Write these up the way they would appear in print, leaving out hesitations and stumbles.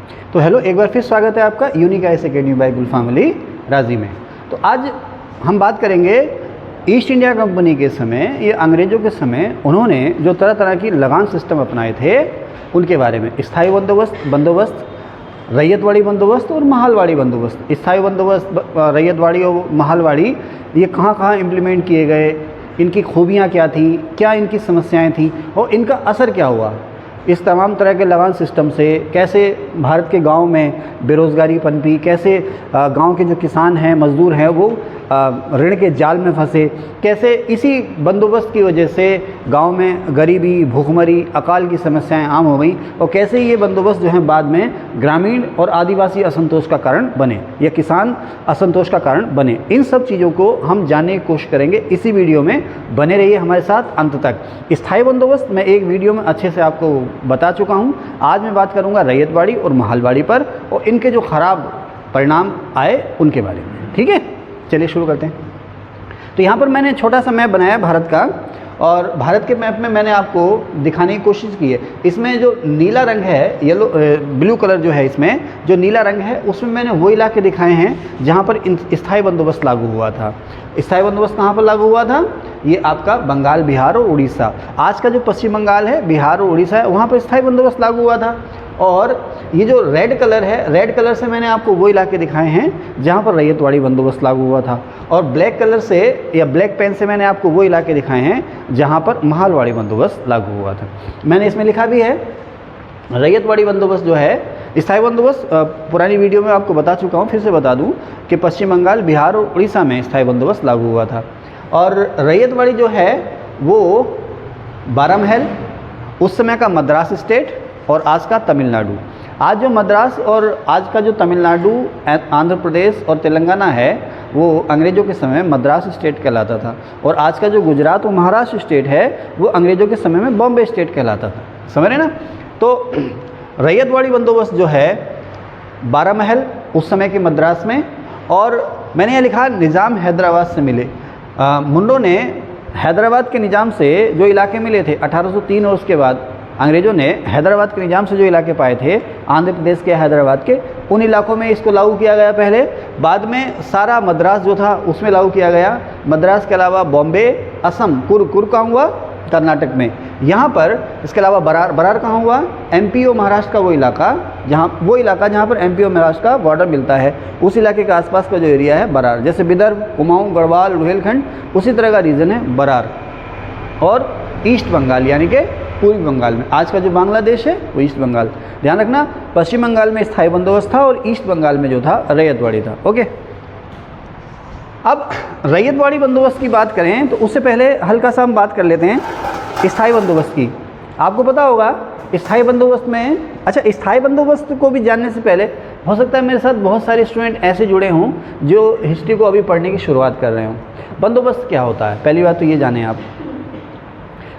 तो हेलो, एक बार फिर स्वागत है आपका यूनिक आईएएस एकेडमी बाय गुल फैमिली राजी में। तो आज हम बात करेंगे ईस्ट इंडिया कंपनी के समय, ये अंग्रेज़ों के समय उन्होंने जो तरह तरह की लगान सिस्टम अपनाए थे उनके बारे में। स्थायी बंदोबस्त, रैयतवाड़ी बंदोबस्त और महालवाड़ी बंदोबस्त। स्थायी बंदोबस्त, रैयतवाड़ी और महालवाड़ी ये कहाँ कहाँ इम्प्लीमेंट किए गए, इनकी खूबियाँ क्या थी, क्या इनकी समस्याएं थी और इनका असर क्या हुआ। इस तमाम तरह के लगान सिस्टम से कैसे भारत के गांव में बेरोज़गारी पनपी, कैसे गांव के जो किसान हैं, मज़दूर हैं, वो ऋण के जाल में फंसे, कैसे इसी बंदोबस्त की वजह से गांव में गरीबी, भूखमरी, अकाल की समस्याएं आम हो गई और कैसे ये बंदोबस्त जो हैं बाद में ग्रामीण और आदिवासी असंतोष का कारण बने या किसान असंतोष का कारण बने। इन सब चीज़ों को हम जानने की कोशिश करेंगे इसी वीडियो में। बने रहिए हमारे साथ अंत तक। स्थायी बंदोबस्त मैं एक वीडियो में अच्छे से आपको बता चुका हूँ। आज मैं बात करूँगा रैयतवाड़ी और महालवाड़ी पर और इनके जो ख़राब परिणाम आए उनके बारे में। ठीक है, चलिए शुरू करते हैं। तो यहाँ पर मैंने छोटा सा मैप बनाया भारत का, और भारत के मैप में मैंने आपको दिखाने की कोशिश की है। इसमें जो नीला रंग है, ब्लू कलर जो है, इसमें जो नीला रंग है उसमें मैंने वो इलाके दिखाए हैं जहाँ पर स्थायी बंदोबस्त लागू हुआ था। स्थायी बंदोबस्त कहाँ पर लागू हुआ था? ये आपका बंगाल, बिहार और उड़ीसा। आज का जो पश्चिम बंगाल है, बिहार और उड़ीसा है, वहाँ पर स्थायी बंदोबस्त लागू हुआ था। और ये जो रेड कलर है, रेड कलर से मैंने आपको वो इलाके दिखाए हैं जहाँ पर रैयतवाड़ी बंदोबस्त लागू हुआ था। और ब्लैक कलर से या ब्लैक पेन से मैंने आपको वो इलाके दिखाए हैं जहाँ पर महालवाड़ी बंदोबस्त लागू हुआ था। मैंने इसमें लिखा भी है, रैयतवाड़ी बंदोबस्त जो है, स्थायी बंदोबस्त पुरानी वीडियो में आपको बता चुका हूँ, फिर से बता दूँ कि पश्चिम बंगाल, बिहार और उड़ीसा में स्थायी बंदोबस्त लागू हुआ था। और रैयतवाड़ी जो है वो 12 महल, उस समय का मद्रास स्टेट और आज का तमिलनाडु। आज जो मद्रास और आज का जो तमिलनाडु, आंध्र प्रदेश और तेलंगाना है, वो अंग्रेज़ों के समय मद्रास स्टेट कहलाता था। और आज का जो गुजरात और महाराष्ट्र स्टेट है वो अंग्रेज़ों के समय में बॉम्बे स्टेट कहलाता था। समझ रहे ना? तो रैयतवाड़ी बंदोबस्त जो है 12 महल उस समय के मद्रास में। और मैंने यहाँ लिखा, निज़ाम हैदराबाद से मिले। मुंडो ने हैदराबाद के निज़ाम से जो इलाके मिले थे 1803 और उसके बाद अंग्रेज़ों ने हैदराबाद के निज़ाम से जो इलाके पाए थे, आंध्र प्रदेश के, हैदराबाद के, उन इलाकों में इसको लागू किया गया पहले। बाद में सारा मद्रास जो था उसमें लागू किया गया। मद्रास के अलावा बॉम्बे, असम, कुर्ग कहाँ हुआ? कर्नाटक में। यहाँ पर इसके अलावा बरार कहाँ हुआ? एमपी और महाराष्ट्र का वो इलाका जहाँ पर एमपी और महाराष्ट्र का बॉर्डर मिलता है, उस इलाके के आसपास का जो एरिया है बरार। जैसे विदर्भ, कुमाऊँ, गढ़वाल, रुहेलखंड, उसी तरह का रीजन है बरार। और ईस्ट बंगाल यानी कि पूर्वी बंगाल में, आज का जो बांग्लादेश है वो ईस्ट बंगाल। ध्यान रखना, पश्चिम बंगाल में स्थायी बंदोबस्त था और ईस्ट बंगाल में जो था रैयतवाड़ी था। ओके, अब रैयतवाड़ी बंदोबस्त की बात करें तो उससे पहले हल्का सा हम बात कर लेते हैं स्थायी बंदोबस्त की। आपको पता होगा स्थायी बंदोबस्त में, अच्छा, स्थायी बंदोबस्त को भी जानने से पहले हो सकता है मेरे साथ बहुत सारे स्टूडेंट ऐसे जुड़े हों जो हिस्ट्री को अभी पढ़ने की शुरुआत कर रहे हों। बंदोबस्त क्या होता है? पहली बात तो ये जानें आप,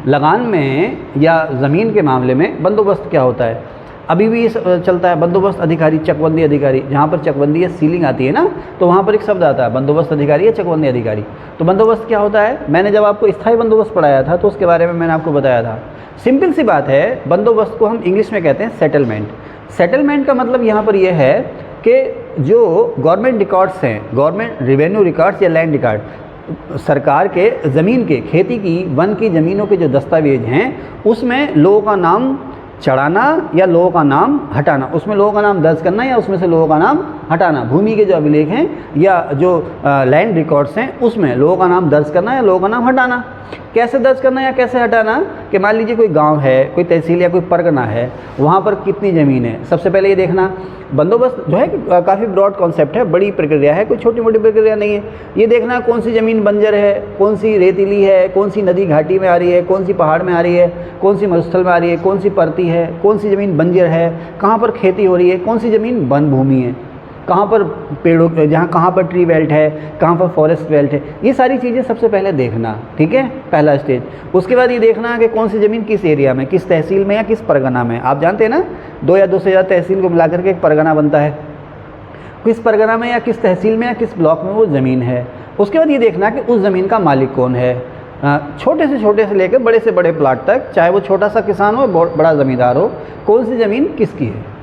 लगान में या ज़मीन के मामले में बंदोबस्त क्या होता है। अभी भी चलता है बंदोबस्त अधिकारी, चकबंदी अधिकारी। जहाँ पर चकबंदी या सीलिंग आती है ना, तो वहाँ पर एक शब्द आता है बंदोबस्त अधिकारी या चकबंदी अधिकारी। तो बंदोबस्त क्या होता है? मैंने जब आपको स्थायी बंदोबस्त पढ़ाया था तो उसके बारे में मैंने आपको बताया था। सिंपल सी बात है, बंदोबस्त को हम इंग्लिश में कहते हैं सेटलमेंट। सेटलमेंट का मतलब यहाँ पर यह है कि जो गवर्नमेंट रिकॉर्ड्स हैं, गवर्नमेंट रेवेन्यू रिकॉर्ड्स या लैंड रिकॉर्ड, सरकार के ज़मीन के, खेती की, वन की ज़मीनों के जो दस्तावेज हैं, उसमें लोगों का नाम चढ़ाना या लोगों का नाम हटाना, उसमें लोगों का नाम दर्ज करना या उसमें से लोगों का नाम हटाना। भूमि के जो अभिलेख हैं या जो लैंड रिकॉर्ड्स हैं उसमें लोगों का नाम दर्ज करना या लोगों का नाम हटाना। कैसे दर्ज करना या कैसे हटाना? कि मान लीजिए कोई गांव है, कोई तहसील या कोई परगना है, वहाँ पर कितनी ज़मीन है, सबसे पहले ये देखना। बंदोबस्त जो है काफ़ी ब्रॉड कॉन्सेप्ट है, बड़ी प्रक्रिया है, कोई छोटी मोटी प्रक्रिया नहीं है। ये देखना कौन सी ज़मीन बंजर है, कौन सी रेतीली है, कौन सी नदी घाटी में आ रही है, कौन सी पहाड़ में आ रही है, कौन सी मरुस्थल में आ रही है, कौन सी परती है, कौन सी ज़मीन बंजर है, कहाँ पर खेती हो रही है, कौन सी ज़मीन वन भूमि है, कहाँ पर पेड़ों, जहाँ कहाँ पर ट्री बेल्ट है, कहाँ पर फॉरेस्ट बेल्ट है। ये सारी चीज़ें सबसे पहले देखना, ठीक है, पहला स्टेज। उसके बाद ये देखना कि कौन सी ज़मीन किस एरिया में, किस तहसील में या किस परगना में। आप जानते हैं ना, 2 या 2 से ज़्यादा तहसील को मिलाकर के एक परगना बनता है। किस परगना में या किस तहसील में या किस ब्लॉक में वो ज़मीन है। उसके बाद ये देखना कि उस ज़मीन का मालिक कौन है। छोटे से लेकर बड़े से बड़े प्लाट तक, चाहे वो छोटा सा किसान हो, बड़ा ज़मींदार हो, कौन सी ज़मीन किसकी है।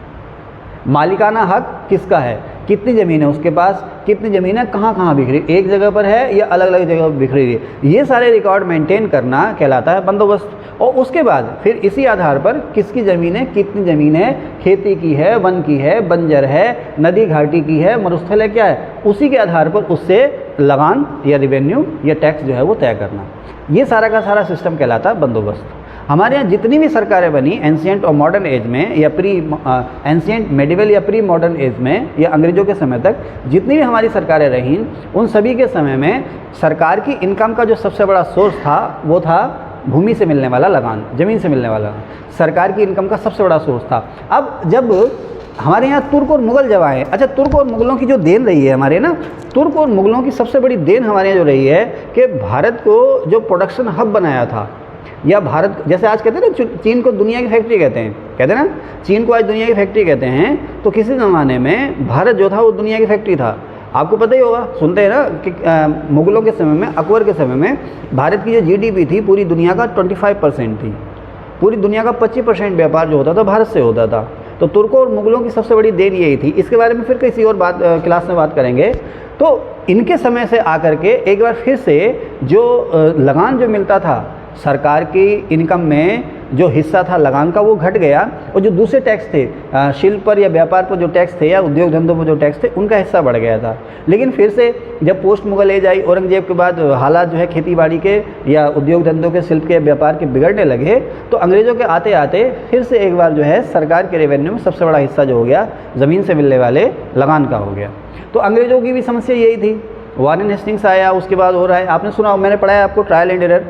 मालिकाना हक किसका है, कितनी ज़मीन है उसके पास, कितनी ज़मीन है, कहाँ कहाँ बिखरी, एक जगह पर है या अलग अलग जगह पर बिखरी है, ये सारे रिकॉर्ड मेंटेन करना कहलाता है बंदोबस्त। और उसके बाद फिर इसी आधार पर किसकी ज़मीन है, कितनी ज़मीन है, खेती की है, वन की है, बंजर है, नदी घाटी की है, मरुस्थल है, क्या है, उसी के आधार पर उससे लगान या रेवेन्यू या टैक्स जो है वो तय करना। ये सारा का सारा सिस्टम कहलाता है बंदोबस्त। हमारे यहाँ जितनी भी सरकारें बनी एंशिएंट और मॉडर्न एज में या प्री एंशिएंट मेडिवल या प्री मॉडर्न एज में या अंग्रेज़ों के समय तक जितनी भी हमारी सरकारें रहीं, उन सभी के समय में सरकार की इनकम का जो सबसे बड़ा सोर्स था वो था भूमि से मिलने वाला लगान, ज़मीन से मिलने वाला सरकार की इनकम का सबसे बड़ा सोर्स था। अब जब हमारे यहाँ तुर्क और मुग़ल जब आए, अच्छा तुर्क और मुग़लों की जो देन रही है हमारे ना, तुर्क और मुग़लों की सबसे बड़ी देन हमारे यहाँ जो रही है कि भारत को जो प्रोडक्शन हब बनाया था, या भारत जैसे आज कहते हैं ना चीन को दुनिया की फैक्ट्री कहते हैं ना, चीन को आज दुनिया की फैक्ट्री कहते हैं, तो किसी ज़माने में भारत जो था वो दुनिया की फैक्ट्री था। आपको पता ही होगा, सुनते हैं ना कि मुग़लों के समय में, अकबर के समय में भारत की जो जीडीपी थी पूरी दुनिया का 25% थी, पूरी दुनिया का 25% व्यापार जो होता था भारत से होता था। तो तुर्कों और मुग़लों की सबसे बड़ी देन यही थी। इसके बारे में फिर किसी और क्लास में बात करेंगे। तो इनके समय से आकर के एक बार फिर से जो लगान जो मिलता था सरकार की इनकम में, जो हिस्सा था लगान का वो घट गया, और जो दूसरे टैक्स थे शिल्प पर या व्यापार पर जो टैक्स थे या उद्योग धंधों पर जो टैक्स थे उनका हिस्सा बढ़ गया था। लेकिन फिर से जब पोस्ट मुग़ल एज आई, औरंगजेब के बाद हालात जो है खेती बाड़ी के या उद्योग धंधों के, शिल्प के, व्यापार के बिगड़ने लगे, तो अंग्रेज़ों के आते आते फिर से एक बार जो है सरकार के रेवेन्यू में सबसे बड़ा हिस्सा जो हो गया ज़मीन से मिलने वाले लगान का हो गया। तो अंग्रेज़ों की भी समस्या यही थी। वारेन हेस्टिंग्स आया, उसके बाद हो रहा है, आपने सुना, मैंने पढ़ाया आपको ट्रायल एंड एरर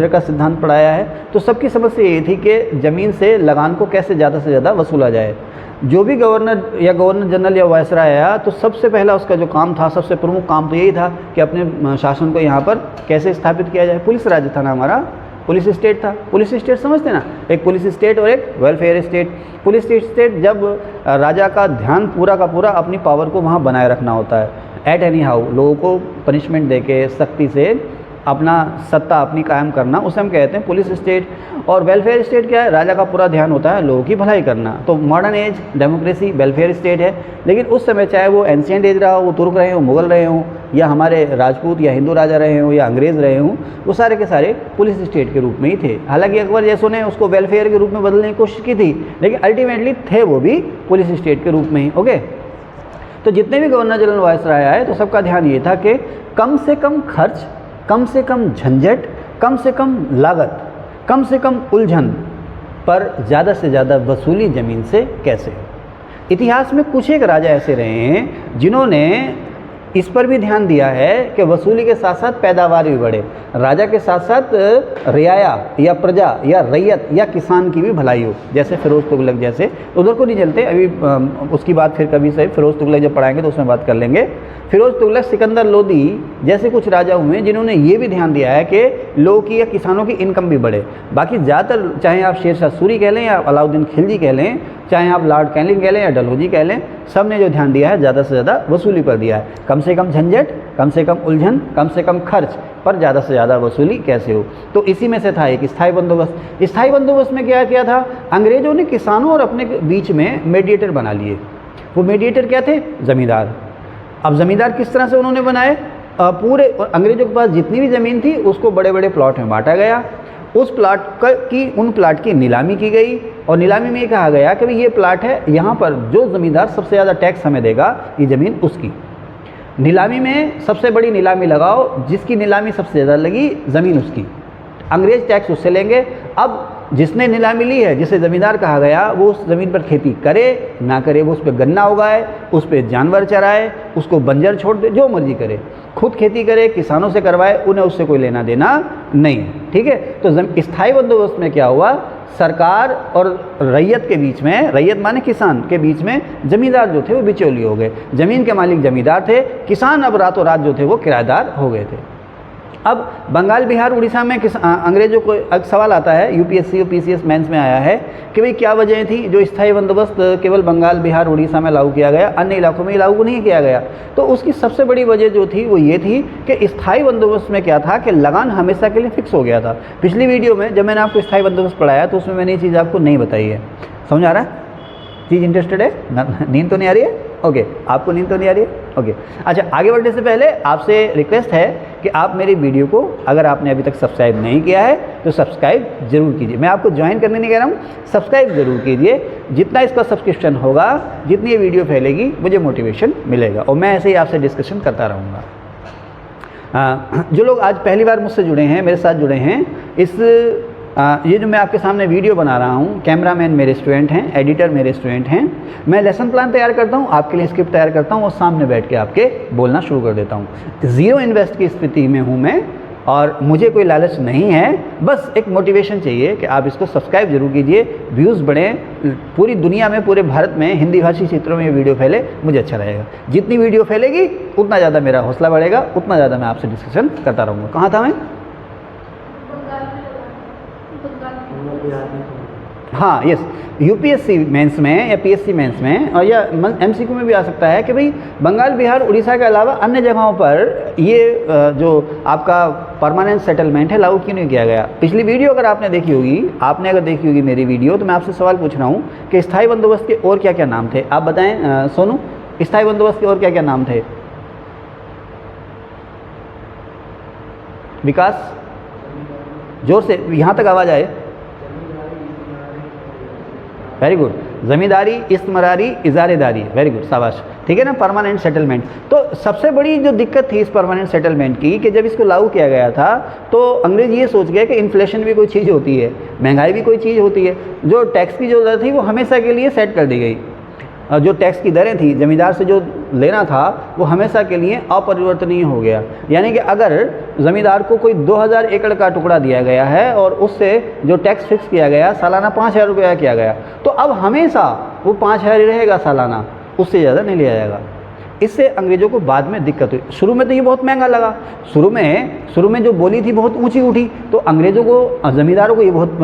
का सिद्धांत पढ़ाया है। तो सबकी समस्या ये थी कि ज़मीन से लगान को कैसे ज़्यादा से ज़्यादा वसूला जाए। जो भी गवर्नर या गवर्नर जनरल या वायसराय आया तो सबसे पहला उसका जो काम था, सबसे प्रमुख काम तो यही था कि अपने शासन को यहाँ पर कैसे स्थापित किया जाए। पुलिस राज्य था ना हमारा, पुलिस स्टेट था। पुलिस स्टेट समझते ना, एक पुलिस स्टेट और एक वेलफेयर स्टेट। पुलिस स्टेट जब राजा का ध्यान पूरा का पूरा अपनी पावर को वहाँ बनाए रखना होता है, एट एनी हाउ, लोगों को पनिशमेंट देके सख्ती से अपना सत्ता अपनी कायम करना, उसे हम कहते हैं पुलिस स्टेट। और वेलफेयर स्टेट क्या है, राजा का पूरा ध्यान होता है लोगों की भलाई करना। तो modern age democracy welfare state है। लेकिन उस समय चाहे वो एंशिएंट एज रहा हो, वो तुर्क रहे हों, मुग़ल रहे हों, या हमारे राजपूत या हिंदू राजा रहे हों, या अंग्रेज़ रहे हों, वो सारे के सारे पुलिस स्टेट के रूप में ही थे। हालांकि अकबर जैसों ने उसको वेलफेयर के रूप में बदलने की कोशिश की थी, लेकिन अल्टीमेटली थे वो भी पुलिस स्टेट के रूप में ही। ओके, तो जितने भी गवर्नर जनरल वायसराय आए तो सबका ध्यान ये था कि कम से कम खर्च, कम से कम झंझट, कम से कम लागत, कम से कम उलझन पर ज़्यादा से ज़्यादा वसूली ज़मीन से कैसे। इतिहास में कुछ एक राजा ऐसे रहे हैं जिन्होंने इस पर भी ध्यान दिया है कि वसूली के साथ साथ पैदावार भी बढ़े, राजा के साथ साथ रियाया या प्रजा या रैयत या किसान की भी भलाई हो। जैसे फिरोज़ तुगलक जैसे, उधर को नहीं चलते अभी, उसकी बात फिर कभी से फिरोज़ तुगलक जब पढ़ाएंगे तो उसमें बात कर लेंगे। फिरोज़ तुगलक, सिकंदर लोदी जैसे कुछ राजा हुए जिन्होंने ये भी ध्यान दिया है कि लोगों की या किसानों की इनकम भी बढ़े। बाकी ज़्यादातर, चाहे आप शेरशाह सूरी कह लें या अलाउद्दीन खिलजी कह लें, चाहे आप लॉर्ड कैनिंग कह लें या डलहौजी कह लें, सब ने जो ध्यान दिया है ज़्यादा से ज़्यादा वसूली पर दिया है। कम से कम झंझट, कम से कम उलझन, कम से कम खर्च पर ज़्यादा से ज़्यादा वसूली कैसे हो। तो इसी में से था एक स्थायी बंदोबस्त। स्थायी बंदोबस्त में क्या किया था, अंग्रेज़ों ने किसानों और अपने बीच में मीडिएटर बना लिए। वो मीडिएटर क्या थे, ज़मींदार। अब ज़मींदार किस तरह से उन्होंने बनाए, पूरे अंग्रेज़ों के पास जितनी भी ज़मीन थी उसको बड़े बड़े प्लॉट में बांटा गया। उस उन प्लाट की नीलामी की गई, और नीलामी में ये कहा गया कि भाई ये प्लाट है, यहाँ पर जो ज़मींदार सबसे ज़्यादा टैक्स हमें देगा ये ज़मीन उसकी। नीलामी में सबसे बड़ी नीलामी लगाओ, जिसकी नीलामी सबसे ज़्यादा लगी ज़मीन उसकी, अंग्रेज़ टैक्स उससे लेंगे। अब जिसने नीलामी ली है, जिसे ज़मींदार कहा गया, वो उस ज़मीन पर खेती करे ना करे, वो उस पर गन्ना उगाए, उस पर जानवर चराए, उसको बंजर छोड़ दे, जो मर्जी करे, खुद खेती करे, किसानों से करवाए, उन्हें उससे कोई लेना देना नहीं है। ठीक है, तो स्थायी बंदोबस्त में क्या हुआ, सरकार और रैयत के बीच में, रैयत माने किसान के बीच में ज़मींदार जो थे वो बिचौलिए हो गए। ज़मीन के मालिक ज़मींदार थे, किसान अब रातों रात जो थे वो किराएदार हो गए थे। अब बंगाल, बिहार, उड़ीसा में अंग्रेज़ों को एक सवाल आता है, यूपीएससी और पीसीएस मेंस में आया है कि भाई क्या वजह थी जो स्थायी बंदोबस्त केवल बंगाल, बिहार, उड़ीसा में लागू किया गया, अन्य इलाकों में लागू नहीं किया गया। तो उसकी सबसे बड़ी वजह जो थी वो ये थी कि स्थायी बंदोबस्त में क्या था कि लगान हमेशा के लिए फिक्स हो गया था। पिछली वीडियो में जब मैंने आपको स्थायी बंदोबस्त पढ़ाया तो उसमें मैंने ये चीज़ आपको नहीं बताई है, समझ आ रहा है? चीज़ इंटरेस्टेड है? नींद तो नहीं आ रही है? ओके, आपको नींद तो नहीं आ रही है? ओके, अच्छा, आगे बढ़ने से पहले आपसे रिक्वेस्ट है कि आप मेरी वीडियो को अगर आपने अभी तक सब्सक्राइब नहीं किया है तो सब्सक्राइब जरूर कीजिए। मैं आपको ज्वाइन करने नहीं कह रहा हूँ, सब्सक्राइब जरूर कीजिए। जितना इसका सब्सक्रिप्शन होगा, जितनी ये वीडियो फैलेगी, मुझे मोटिवेशन मिलेगा और मैं ऐसे ही आपसे डिस्कशन करता रहूँगा। जो लोग आज पहली बार मुझसे जुड़े हैं, मेरे साथ जुड़े हैं, ये जो मैं आपके सामने वीडियो बना रहा हूँ, कैमरामैन मेरे स्टूडेंट हैं, एडिटर मेरे स्टूडेंट हैं। मैं लेसन प्लान तैयार करता हूँ, आपके लिए स्क्रिप्ट तैयार करता हूँ और सामने बैठ के आपके बोलना शुरू कर देता हूँ। ज़ीरो इन्वेस्ट की स्थिति में हूँ मैं और मुझे कोई लालच नहीं है, बस एक मोटिवेशन चाहिए कि आप इसको सब्सक्राइब जरूर कीजिए, व्यूज़ बढ़ें, पूरी दुनिया में, पूरे भारत में हिंदी भाषी क्षेत्रों में ये वीडियो फैले, मुझे अच्छा रहेगा। जितनी वीडियो फैलेगी उतना ज़्यादा मेरा हौसला बढ़ेगा, उतना ज़्यादा मैं आपसे डिस्कशन करता रहूँगा। कहाँ था मैं? हाँ, यस, यूपीएससी मेंस में या पीएससी मेंस में और या एमसीक्यू में भी आ सकता है कि भाई बंगाल, बिहार, उड़ीसा के अलावा अन्य जगहों पर ये जो आपका परमानेंट सेटलमेंट है लागू क्यों नहीं किया गया। पिछली वीडियो अगर आपने देखी होगी मेरी वीडियो, तो मैं आपसे सवाल पूछ रहा हूँ कि स्थायी बंदोबस्त के और क्या क्या नाम थे। आप बताएं सोनू, स्थायी बंदोबस्त के और क्या क्या नाम थे? विकास, जोर से, यहाँ तक आवाज़ आए। वेरी गुड, ज़मींदारी, इस्तेमारी, इजारेदारी, वेरी गुड, शाबाश, ठीक है ना। परमानेंट सेटलमेंट, तो सबसे बड़ी जो दिक्कत थी इस परमानेंट सेटलमेंट की कि जब इसको लागू किया गया था तो अंग्रेज ये सोच गए कि इन्फ्लेशन भी कोई चीज़ होती है, महंगाई भी कोई चीज़ होती है। जो टैक्स की जो दर थी वो हमेशा के लिए सेट कर दी गई। जो टैक्स की दरें थी, ज़मींदार से जो लेना था वो हमेशा के लिए अपरिवर्तनीय हो गया। यानी कि अगर ज़मींदार को कोई 2000 एकड़ का टुकड़ा दिया गया है और उससे जो टैक्स फिक्स किया गया, सालाना 5000 रुपया किया गया, तो अब हमेशा वो 5000 ही रहेगा सालाना, उससे ज़्यादा नहीं लिया जाएगा। इससे अंग्रेज़ों को बाद में दिक्कत हुई। शुरू में तो ये बहुत महंगा लगा, शुरू में जो बोली थी बहुत ऊंची उठी, तो अंग्रेज़ों को, ज़मींदारों को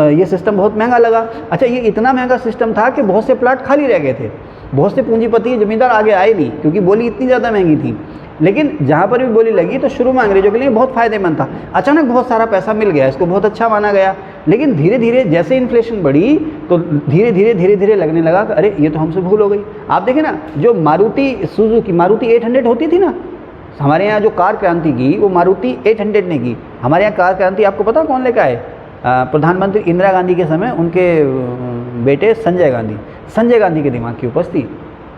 ये सिस्टम बहुत महंगा लगा। अच्छा, ये इतना महंगा सिस्टम था कि बहुत से प्लाट खाली रह गए थे, बहुत से पूंजीपति ज़मींदार आगे आए नहीं क्योंकि बोली इतनी ज़्यादा महंगी थी। लेकिन जहाँ पर भी बोली लगी तो शुरू में अंग्रेज़ों के लिए बहुत फ़ायदेमंद था। अचानक बहुत सारा पैसा मिल गया, इसको बहुत अच्छा माना गया। लेकिन धीरे धीरे जैसे इन्फ्लेशन बढ़ी तो धीरे धीरे लगने लगा कि अरे ये तो हमसे भूल हो गई। आप देखें ना, जो मारुति सुजुकी मारुति 800 होती थी ना, हमारे यहाँ जो कार क्रांति की वो मारुति 800 ने की। हमारे यहाँ कार क्रांति आपको पता कौन लेकर आए? प्रधानमंत्री इंदिरा गांधी के समय उनके बेटे संजय गांधी के दिमाग की उपज थी।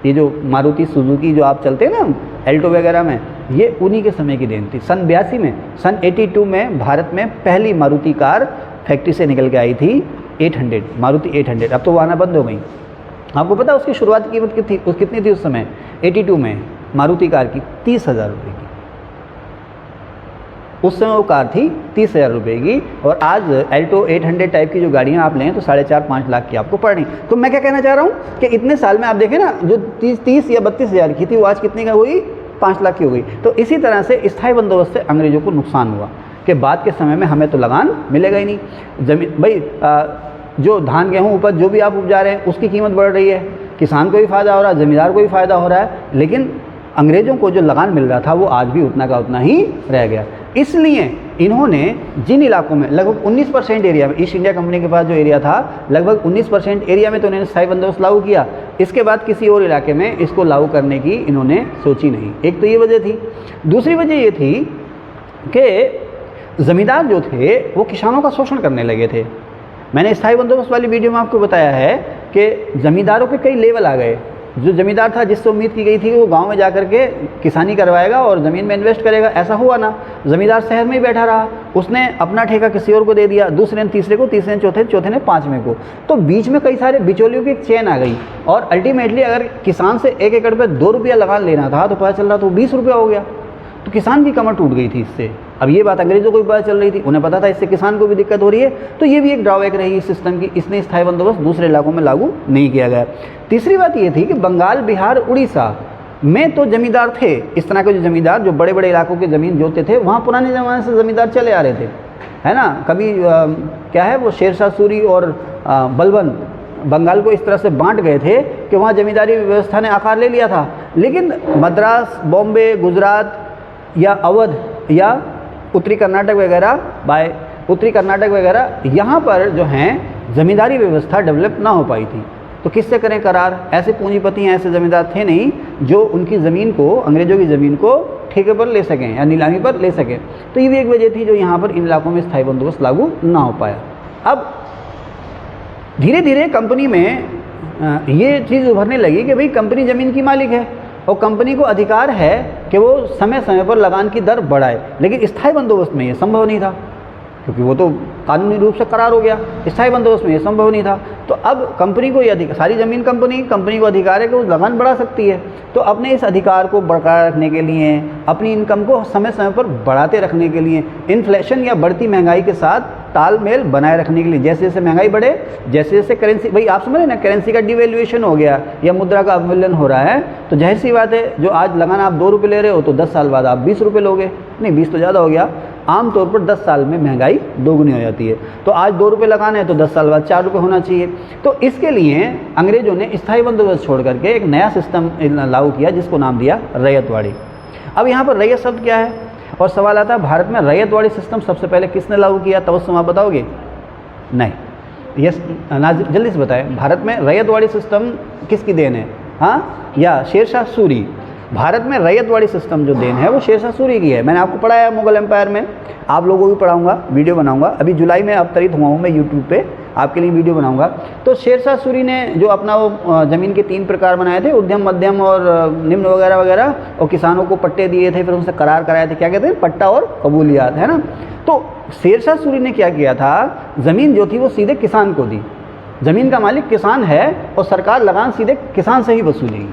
ये जो मारुति सुजुकी जो आप चलते हैं ना एल्टो वगैरह में, ये उन्हीं के समय की देन थी। सन 82 में, सन 82 में भारत में पहली मारुति कार फैक्ट्री से निकल के आई थी 800, मारुति 800। अब तो वो आना बंद हो गई। आपको पता उसकी शुरुआती कीमत कितनी थी उस समय 82 में मारुति कार की? 30,000 रुपये की। उस समय वो कार थी 30,000 रुपये की। और आज एल्टो 800 टाइप की जो गाड़ियाँ आप लें तो 4.5-5 लाख की आपको पड़ रही। तो मैं क्या कहना चाह रहा हूँ कि इतने साल में आप देखें ना, जो 30 या 32,000 की थी वो आज कितनी का हुई? 5 लाख की हो गई। तो इसी तरह से स्थायी बंदोबस्त से अंग्रेज़ों को नुकसान हुआ कि बाद के समय में हमें तो लगान मिलेगा ही नहीं। जमीन भाई, जो धान गेहूँ उपज जो भी आप उपजा रहे हैं उसकी कीमत बढ़ रही है, किसान को भी फ़ायदा हो रहा है, ज़मींदार को भी फ़ायदा हो रहा है, लेकिन अंग्रेज़ों को जो लगान मिल रहा था वो आज भी उतना का उतना ही रह गया। इसलिए इन्होंने जिन इलाकों में लगभग 19% एरिया में, ईस्ट इंडिया कंपनी के पास जो एरिया था लगभग 19% एरिया में तो इन्होंने स्थायी बंदोबस्त लागू किया। इसके बाद किसी और इलाके में इसको लागू करने की इन्होंने सोची नहीं। एक तो ये वजह थी। दूसरी वजह ये थी कि ज़मींदार जो थे वो किसानों का शोषण करने लगे थे। मैंने स्थायी बंदोबस्त वाली वीडियो में आपको बताया है कि ज़मींदारों के कई लेवल आ गए। जो ज़मींदार था जिससे उम्मीद की गई थी कि वो गांव में जाकर के किसानी करवाएगा और ज़मीन में इन्वेस्ट करेगा, ऐसा हुआ ना। ज़मींदार शहर में ही बैठा रहा, उसने अपना ठेका किसी और को दे दिया, दूसरे ने तीसरे को, तीसरे ने चौथे, चौथे ने पाँचवें को। तो बीच में कई सारे बिचौलियों की एक चेन आ गई और अल्टीमेटली अगर किसान से 1 एकड़ पर 2 रुपया लगान लेना था तो पता चल रहा तो 20 रुपया हो गया। तो किसान की कमर टूट गई थी इससे। अब ये बात अंग्रेज़ों को भी पता चल रही थी, उन्हें पता था इससे किसान को भी दिक्कत हो रही है। तो ये भी एक ड्रॉबैक रही इस सिस्टम की, इसने स्थायी बंदोबस्त दूसरे इलाकों में लागू नहीं किया गया। तीसरी बात ये थी कि बंगाल, बिहार, उड़ीसा में तो जमींदार थे। इस तरह के जो जमींदार जो बड़े बड़े इलाकों के ज़मीन जोतते थे, वहाँ पुराने ज़माने से ज़मींदार चले आ रहे थे, है ना। कभी क्या है वो शेरशाह सूरी और बलबन बंगाल को इस तरह से बांट गए थे कि वहाँ जमींदारी व्यवस्था ने आकार ले लिया था। लेकिन मद्रास, बॉम्बे, गुजरात या अवध या उत्तरी कर्नाटक वगैरह, यहाँ पर जो हैं ज़मींदारी व्यवस्था डेवलप ना हो पाई थी। तो किससे करें करार? ऐसे पूंजीपति हैं, ऐसे ज़मींदार थे नहीं जो उनकी ज़मीन को, अंग्रेज़ों की ज़मीन को ठेके पर ले सकें या नीलामी पर ले सकें। तो ये भी एक वजह थी जो यहाँ पर इन इलाकों में स्थायी बंदोबस्त लागू ना हो पाया। अब धीरे धीरे कंपनी में ये चीज़ उभरने लगी कि भाई कंपनी ज़मीन की मालिक है और कंपनी को अधिकार है कि वो समय समय पर लगान की दर बढ़ाए, लेकिन स्थायी बंदोबस्त में ये संभव नहीं था क्योंकि वो तो कानूनी रूप से करार हो गया। स्थायी बंदोबस्त में ये संभव नहीं था। तो अब कंपनी को ये अधिकार, सारी ज़मीन कंपनी को अधिकार है कि वो लगान बढ़ा सकती है। तो अपने इस अधिकार को बरकरार रखने के लिए, अपनी इनकम को समय समय पर बढ़ाते रखने के लिए, इन्फ्लेशन या बढ़ती महंगाई के साथ तालमेल बनाए रखने के लिए, जैसे जैसे महंगाई बढ़े, जैसे जैसे करेंसी, भाई आप समझ रहे ना, करेंसी का डिवेल्युएशन हो गया या मुद्रा का अवमूल्यन हो रहा है, तो जाहिर सी बात है जो आज लगान आप 2 रुपये ले रहे हो तो 10 साल बाद आप 20 रुपये लोगे। नहीं, 20 तो ज़्यादा हो गया, आमतौर पर 10 साल में महंगाई दोगुनी हो जाती है। तो आज 2 रुपये लगाना है तो 10 साल बाद 4 रुपये होना चाहिए। तो इसके लिए अंग्रेज़ों ने स्थायी बंदोबस्त छोड़ करके एक नया सिस्टम लागू किया जिसको नाम दिया रैयतवाड़ी। अब यहाँ पर रैयत शब्द क्या है और सवाल आता है भारत में रैयतवाड़ी सिस्टम सबसे पहले किसने लागू किया? तबस्सुम आप बताओगे? नहीं, यस नाज़िर जल्दी से बताएं, भारत में रैयतवाड़ी सिस्टम किसकी देन है? हाँ, या शेरशाह सूरी। भारत में रैयतवाड़ी सिस्टम जो देन है वो शेरशाह सूरी की है। मैंने आपको पढ़ाया मुगल एम्पायर में, आप लोगों को भी पढ़ाऊंगा, वीडियो बनाऊंगा। अभी जुलाई में अवतरित हुआ हूँ मैं यूट्यूब पे, आपके लिए वीडियो बनाऊंगा। तो शेरशाह सूरी ने जो अपना वो ज़मीन के 3 प्रकार बनाए थे, उद्यम, मध्यम और निम्न वगैरह वगैरह, और किसानों को पट्टे दिए थे, फिर उनसे करार कराए थे, क्या कहते हैं, पट्टा और कबूलियात, है ना। तो शेरशाह सूरी ने क्या किया था, ज़मीन जो थी वो सीधे किसान को दी। ज़मीन का मालिक किसान है और सरकार लगान सीधे किसान से ही वसूलेगी।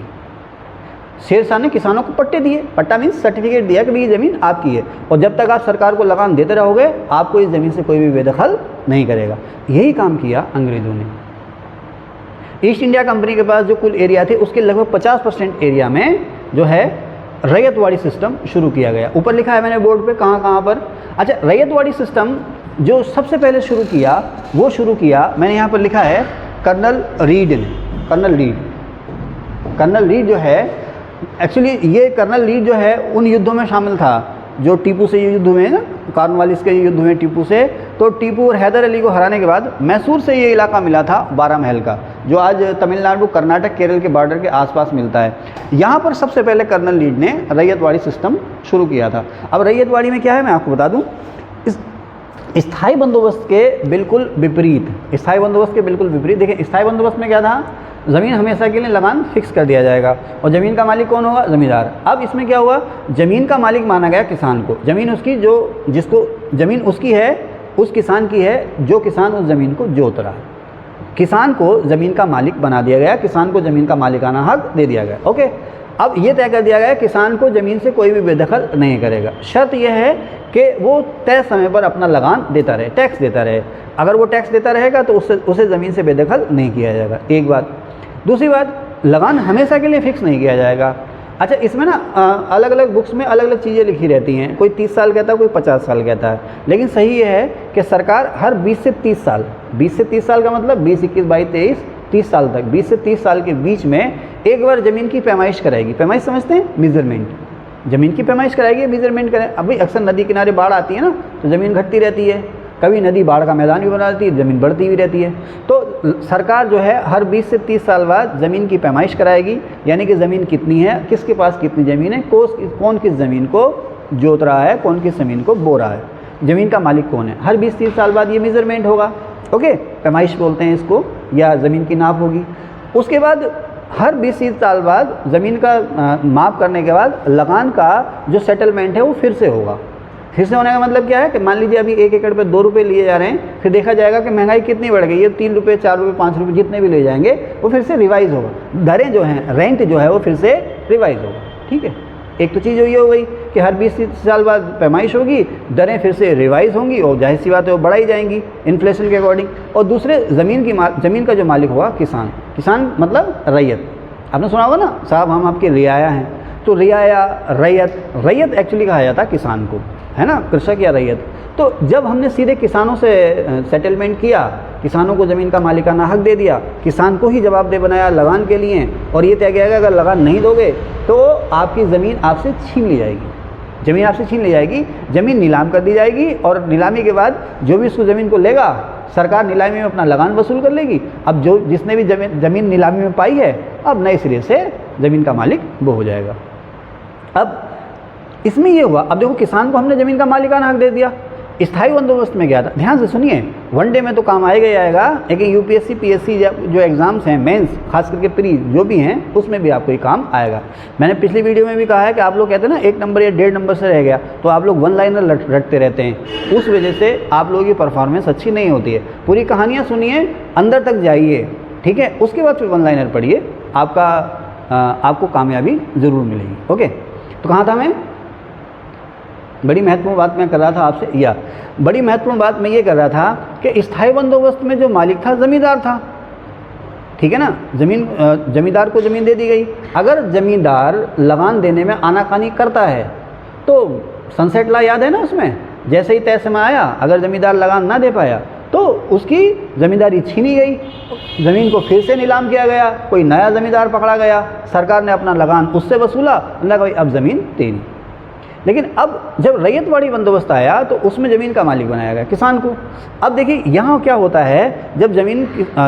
शेरशाह ने किसानों को पट्टे दिए, पट्टा मीन्स सर्टिफिकेट दिया कि ये ज़मीन आपकी है और जब तक आप सरकार को लगान देते रहोगे आपको इस ज़मीन से कोई भी बेदखल नहीं करेगा। यही काम किया अंग्रेज़ों ने। ईस्ट इंडिया कंपनी के पास जो कुल एरिया थे उसके लगभग 50% एरिया में जो है रैयतवाड़ी सिस्टम शुरू किया गया। ऊपर लिखा है मैंने बोर्ड पे कहाँ कहाँ पर। अच्छा, रैयतवाड़ी सिस्टम जो सबसे पहले शुरू किया वो शुरू किया, मैंने यहाँ पर लिखा है कर्नल रीड ने। कर्नल रीड जो है, एक्चुअली ये कर्नल रीड जो है उन युद्धों में शामिल था जो टीपू से युद्ध हुए ना, कॉर्नवालिस के युद्ध हुए टीपू से। तो टीपू और हैदर अली को हराने के बाद मैसूर से ये इलाका मिला था 12 महल का, जो आज तमिलनाडु, कर्नाटक, केरल के बॉर्डर के आसपास मिलता है। यहाँ पर सबसे पहले कर्नल रीड ने रैयतवाड़ी सिस्टम शुरू किया था। अब रैयतवाड़ी में क्या है मैं आपको बता दूँ, इस स्थायी बंदोबस्त के बिल्कुल विपरीत, स्थायी बंदोबस्त के बिल्कुल विपरीत। देखिए, स्थायी बंदोबस्त में क्या था, ज़मीन हमेशा के लिए लगान फिक्स कर दिया जाएगा और ज़मीन का मालिक कौन होगा, ज़मींदार। अब इसमें क्या हुआ, ज़मीन का मालिक माना गया किसान को। ज़मीन उसकी, जो जिसको ज़मीन उसकी है उस किसान की है जो किसान उस ज़मीन को जोत रहा है। किसान को ज़मीन का मालिक बना दिया गया, किसान को ज़मीन का मालिकाना हक दे दिया गया। ओके, अब ये तय कर दिया गया किसान को ज़मीन से कोई भी बेदखल नहीं करेगा। शर्त यह है कि वो तय समय पर अपना लगान देता रहे, टैक्स देता रहे। अगर वो टैक्स देता रहेगा तो उसे ज़मीन से बेदखल नहीं किया जाएगा, एक बात। दूसरी बात, लगान हमेशा के लिए फिक्स नहीं किया जाएगा। अच्छा, इसमें ना अलग अलग बुक्स में अलग अलग चीज़ें लिखी रहती हैं, कोई 30 साल कहता है, कोई 50 साल कहता है, लेकिन सही ये है कि सरकार हर 20 से 30 साल, 20 से 30 साल का मतलब 20, 21, 22, 23, 30 साल तक, 20 से 30 साल के बीच में एक बार ज़मीन की पैमाइश कराएगी। पैमाइश समझते हैं, मेजरमेंट। ज़मीन की पैमाइश कराएगी, मेजरमेंट करें। अभी अक्सर नदी किनारे बाढ़ आती है ना, तो ज़मीन घटती रहती है, कभी नदी बाढ़ का मैदान भी बना देती है, ज़मीन बढ़ती भी रहती है। तो सरकार जो है हर 20 से 30 साल बाद ज़मीन की पैमाइश कराएगी, यानी कि ज़मीन कितनी है, किसके पास कितनी ज़मीन है, कौन किस ज़मीन को जोत रहा है, कौन किस ज़मीन को बो रहा है, ज़मीन का मालिक कौन है। हर 20-30 साल बाद ये मेजरमेंट होगा। ओके, पैमाइश बोलते हैं इसको, या ज़मीन की नाप होगी। उसके बाद हर 20-30 साल बाद ज़मीन का माप करने के बाद लगान का जो सेटलमेंट है वो फिर से होगा। फिर से होने का मतलब क्या है कि मान लीजिए अभी 1 एकड़ पे 2 रुपये लिए जा रहे हैं, फिर देखा जाएगा कि महंगाई कितनी बढ़ गई है, 3 रुपये, 4 रुपये, 5 रुपये, जितने भी ले जाएंगे वो फिर से रिवाइज़ होगा। दरें जो हैं, रेंट जो है वो फिर से रिवाइज़ होगा। ठीक है, एक तो चीज़ ये हो गई कि हर 20 साल बाद पैमाइश होगी, दरें फिर से रिवाइज़ होंगी और जाहिर सी बात है वो बढ़ाई जाएंगी इन्फ्लेशन के अकॉर्डिंग। और दूसरे ज़मीन का जो मालिक होगा किसान। किसान मतलब रैयत। आपने सुना होगा ना, साहब हम आपके रियाया हैं, तो रियाया, रैयत एक्चुअली कहा जाता है किसान को, है ना, कृषक या रैयत। तो जब हमने सीधे किसानों से सेटलमेंट किया, किसानों को ज़मीन का मालिकाना हक दे दिया, किसान को ही जवाबदेह बनाया लगान के लिए, और ये तय किया गया अगर लगान नहीं दोगे तो आपकी ज़मीन आपसे छीन ली जाएगी, ज़मीन आपसे छीन ली जाएगी, ज़मीन नीलाम कर दी जाएगी और नीलामी के बाद जो भी उसको ज़मीन को लेगा सरकार नीलामी में अपना लगान वसूल कर लेगी। अब जो जिसने भी ज़मीन नीलामी में पाई है, अब नए सिरे से ज़मीन का मालिक वो हो जाएगा। अब इसमें ये हुआ, अब देखो किसान को हमने ज़मीन का मालिकाना हक दे दिया, स्थायी बंदोबस्त में गया था। ध्यान से सुनिए, वनडे में तो काम आएगा ही आएगा, लेकिन यूपीएससी पीएससी जो एग्ज़ाम्स हैं, मेंस खास करके प्री जो भी हैं, उसमें भी आपको ये काम आएगा। मैंने पिछली वीडियो में भी कहा है कि आप लोग कहते हैं ना 1 नंबर या 1.5 नंबर से रह गया, तो आप लोग वन लाइनर रटते रहते हैं, उस वजह से आप लोगों की परफॉर्मेंस अच्छी नहीं होती है। पूरी कहानियाँ सुनिए, अंदर तक जाइए, ठीक है, उसके बाद फिर वन लाइनर पढ़िए, आपको कामयाबी ज़रूर मिलेगी। ओके, तो कहाँ था मैं? बड़ी महत्वपूर्ण बात मैं कर रहा था आपसे, या बड़ी महत्वपूर्ण बात मैं ये कर रहा था कि स्थायी बंदोबस्त में जो मालिक था ज़मींदार था, ठीक है ना। ज़मींदार को ज़मीन दे दी गई। अगर ज़मींदार लगान देने में आनाकानी करता है तो सनसेट लॉ याद है ना, उसमें जैसे ही तय समय आया, अगर ज़मींदार लगान ना दे पाया तो उसकी ज़मींदारी छीनी गई, ज़मीन को फिर से नीलाम किया गया, कोई नया ज़मींदार पकड़ा गया, सरकार ने अपना लगान उससे वसूला, लगा भाई अब ज़मीन तेरी। लेकिन अब जब रैयतवाड़ी बंदोबस्त आया तो उसमें ज़मीन का मालिक बनाया गया किसान को। अब देखिए यहाँ क्या होता है, जब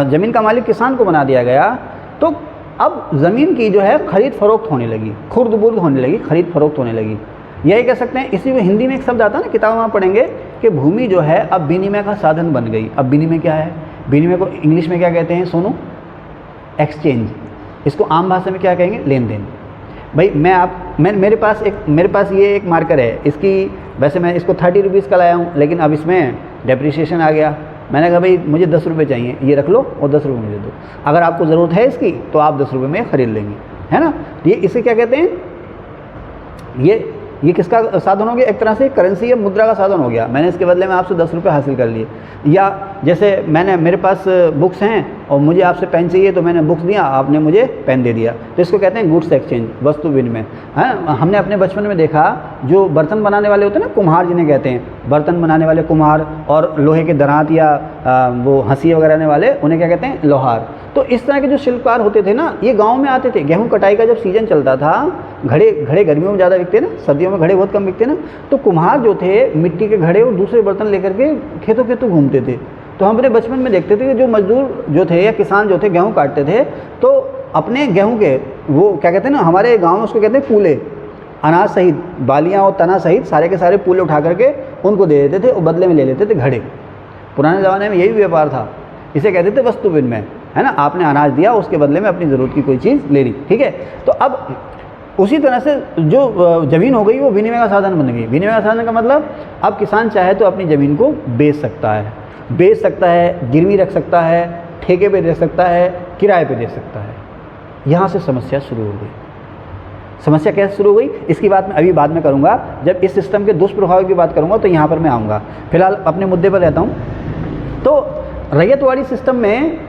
ज़मीन का मालिक किसान को बना दिया गया तो अब ज़मीन की जो है खरीद फरोख्त होने लगी, खुर्द बुर्द होने लगी, खरीद फरोख्त होने लगी। यही कह सकते हैं, इसी में हिंदी में एक शब्द आता है ना, किताब में पढ़ेंगे कि भूमि जो है अब विनिमय का साधन बन गई। अब विनिमय क्या है? विनिमय को इंग्लिश में क्या कहते हैं सोनू? एक्सचेंज। इसको आम भाषा में क्या कहेंगे? लेन देन। भाई मेरे पास ये एक मार्कर है, इसकी वैसे मैं इसको 30 रुपीज़ का लाया हूँ, लेकिन अब इसमें डेप्रिसिएशन आ गया। मैंने कहा भाई मुझे 10 रुपये चाहिए, ये रख लो और 10 रुपये मुझे दो। अगर आपको ज़रूरत है इसकी तो आप 10 रुपये में ख़रीद लेंगे, है ना। ये इसे क्या कहते हैं? ये किसका साधन हो गया? एक तरह से करेंसी या मुद्रा का साधन हो गया। मैंने इसके बदले में आपसे 10 रुपये हासिल कर लिए। या जैसे मेरे पास बुक्स हैं और मुझे आपसे पेन चाहिए, तो मैंने बुक्स दिया, आपने मुझे पेन दे दिया, तो इसको कहते हैं गुड्स एक्सचेंज, वस्तु विनिमय, है। हमने अपने बचपन में देखा, जो बर्तन बनाने वाले होते हैं ना, कुम्हार जिन्हें कहते हैं, बर्तन बनाने वाले कुम्हार, और लोहे के दरांत या वो हंसी वगैरह वाले, उन्हें क्या कहते हैं? लोहार। तो इस तरह के जो शिल्पकार होते थे ना, ये गाँव में आते थे। गेहूँ कटाई का जब सीजन चलता था, घड़े गर्मियों में ज़्यादा बिकते ना, सर्दियों में घड़े बहुत कम बिकते ना, तो कुम्हार जो थे मिट्टी के घड़े और दूसरे बर्तन लेकर के खेतों घूमते थे। तो हम अपने बचपन में देखते थे कि जो मजदूर जो थे या किसान जो थे गेहूँ काटते थे, तो अपने गेहूँ के वो क्या कहते हैं ना, हमारे गाँव में उसको कहते हैं पूले, अनाज सहित, बालियाँ और तना सहित सारे के सारे पूले उठा करके उनको दे देते थे और बदले में ले लेते थे घड़े। पुराने ज़माने में यही व्यापार था, इसे कहते थे वस्तु विनिमय, है ना। आपने अनाज दिया, उसके बदले में अपनी ज़रूरत की कोई चीज़ ले ली, ठीक है। तो अब उसी तरह से जो ज़मीन हो गई वो विनिमय का साधन बन गई। विनिमय का साधन का मतलब, अब किसान चाहे तो अपनी ज़मीन को बेच सकता है, गिरवी रख सकता है, ठेके पे दे सकता है, किराए पे दे सकता है। यहाँ से समस्या शुरू हो गई। समस्या कैसे शुरू हो गई, इसकी बात मैं अभी बाद में करूँगा। जब इस सिस्टम के दुष्प्रभाव की बात करूँगा तो यहाँ पर मैं आऊँगा। फिलहाल अपने मुद्दे पर रहता हूँ। तो रैयतवाड़ी सिस्टम में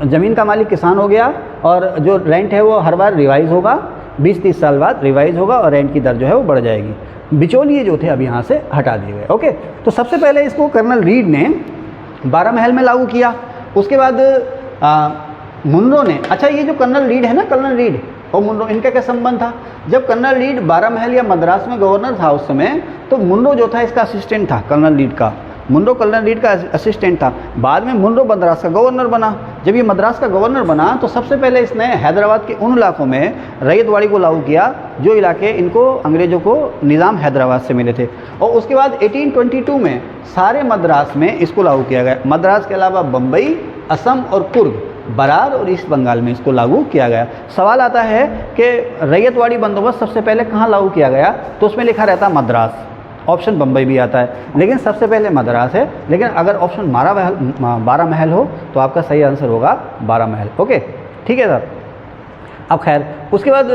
ज़मीन का मालिक किसान हो गया, और जो रेंट है वो हर बार रिवाइज़ होगा, 20-30 साल बाद रिवाइज़ होगा, और रेंट की दर जो है वो बढ़ जाएगी। बिचौलिए जो थे अब यहाँ से हटा दिए गए। ओके, तो सबसे पहले इसको कर्नल रीड ने 12 महल में लागू किया। उसके बाद मुनरो ने, अच्छा ये जो कर्नल रीड है ना, कर्नल रीड और मुनरो, इनका क्या संबंध था? जब कर्नल रीड 12 महल या मद्रास में गवर्नर था उस समय, तो मुनरो जो था इसका असिस्टेंट था, कर्नल रीड का। मुनरो कर्नल रीड का असिस्टेंट था। बाद में मुनरो मद्रास का गवर्नर बना। जब ये मद्रास का गवर्नर बना तो सबसे पहले इसने हैदराबाद के उन इलाकों में रैयतवाड़ी को लागू किया जो इलाके इनको अंग्रेज़ों को निज़ाम हैदराबाद से मिले थे। और उसके बाद 1822 में सारे मद्रास में इसको लागू किया गया। मद्रास के अलावा बम्बई, असम और कुर्ग, बरार और ईस्ट बंगाल में इसको लागू किया गया। सवाल आता है कि रैयतवाड़ी बंदोबस्त सबसे पहले कहाँ लागू किया गया, तो उसमें लिखा रहता मद्रास, ऑप्शन बम्बई भी आता है, लेकिन सबसे पहले मद्रास है। लेकिन अगर ऑप्शन 12 महल हो तो आपका सही आंसर होगा 12 महल। ओके, ठीक है सर। अब खैर, उसके बाद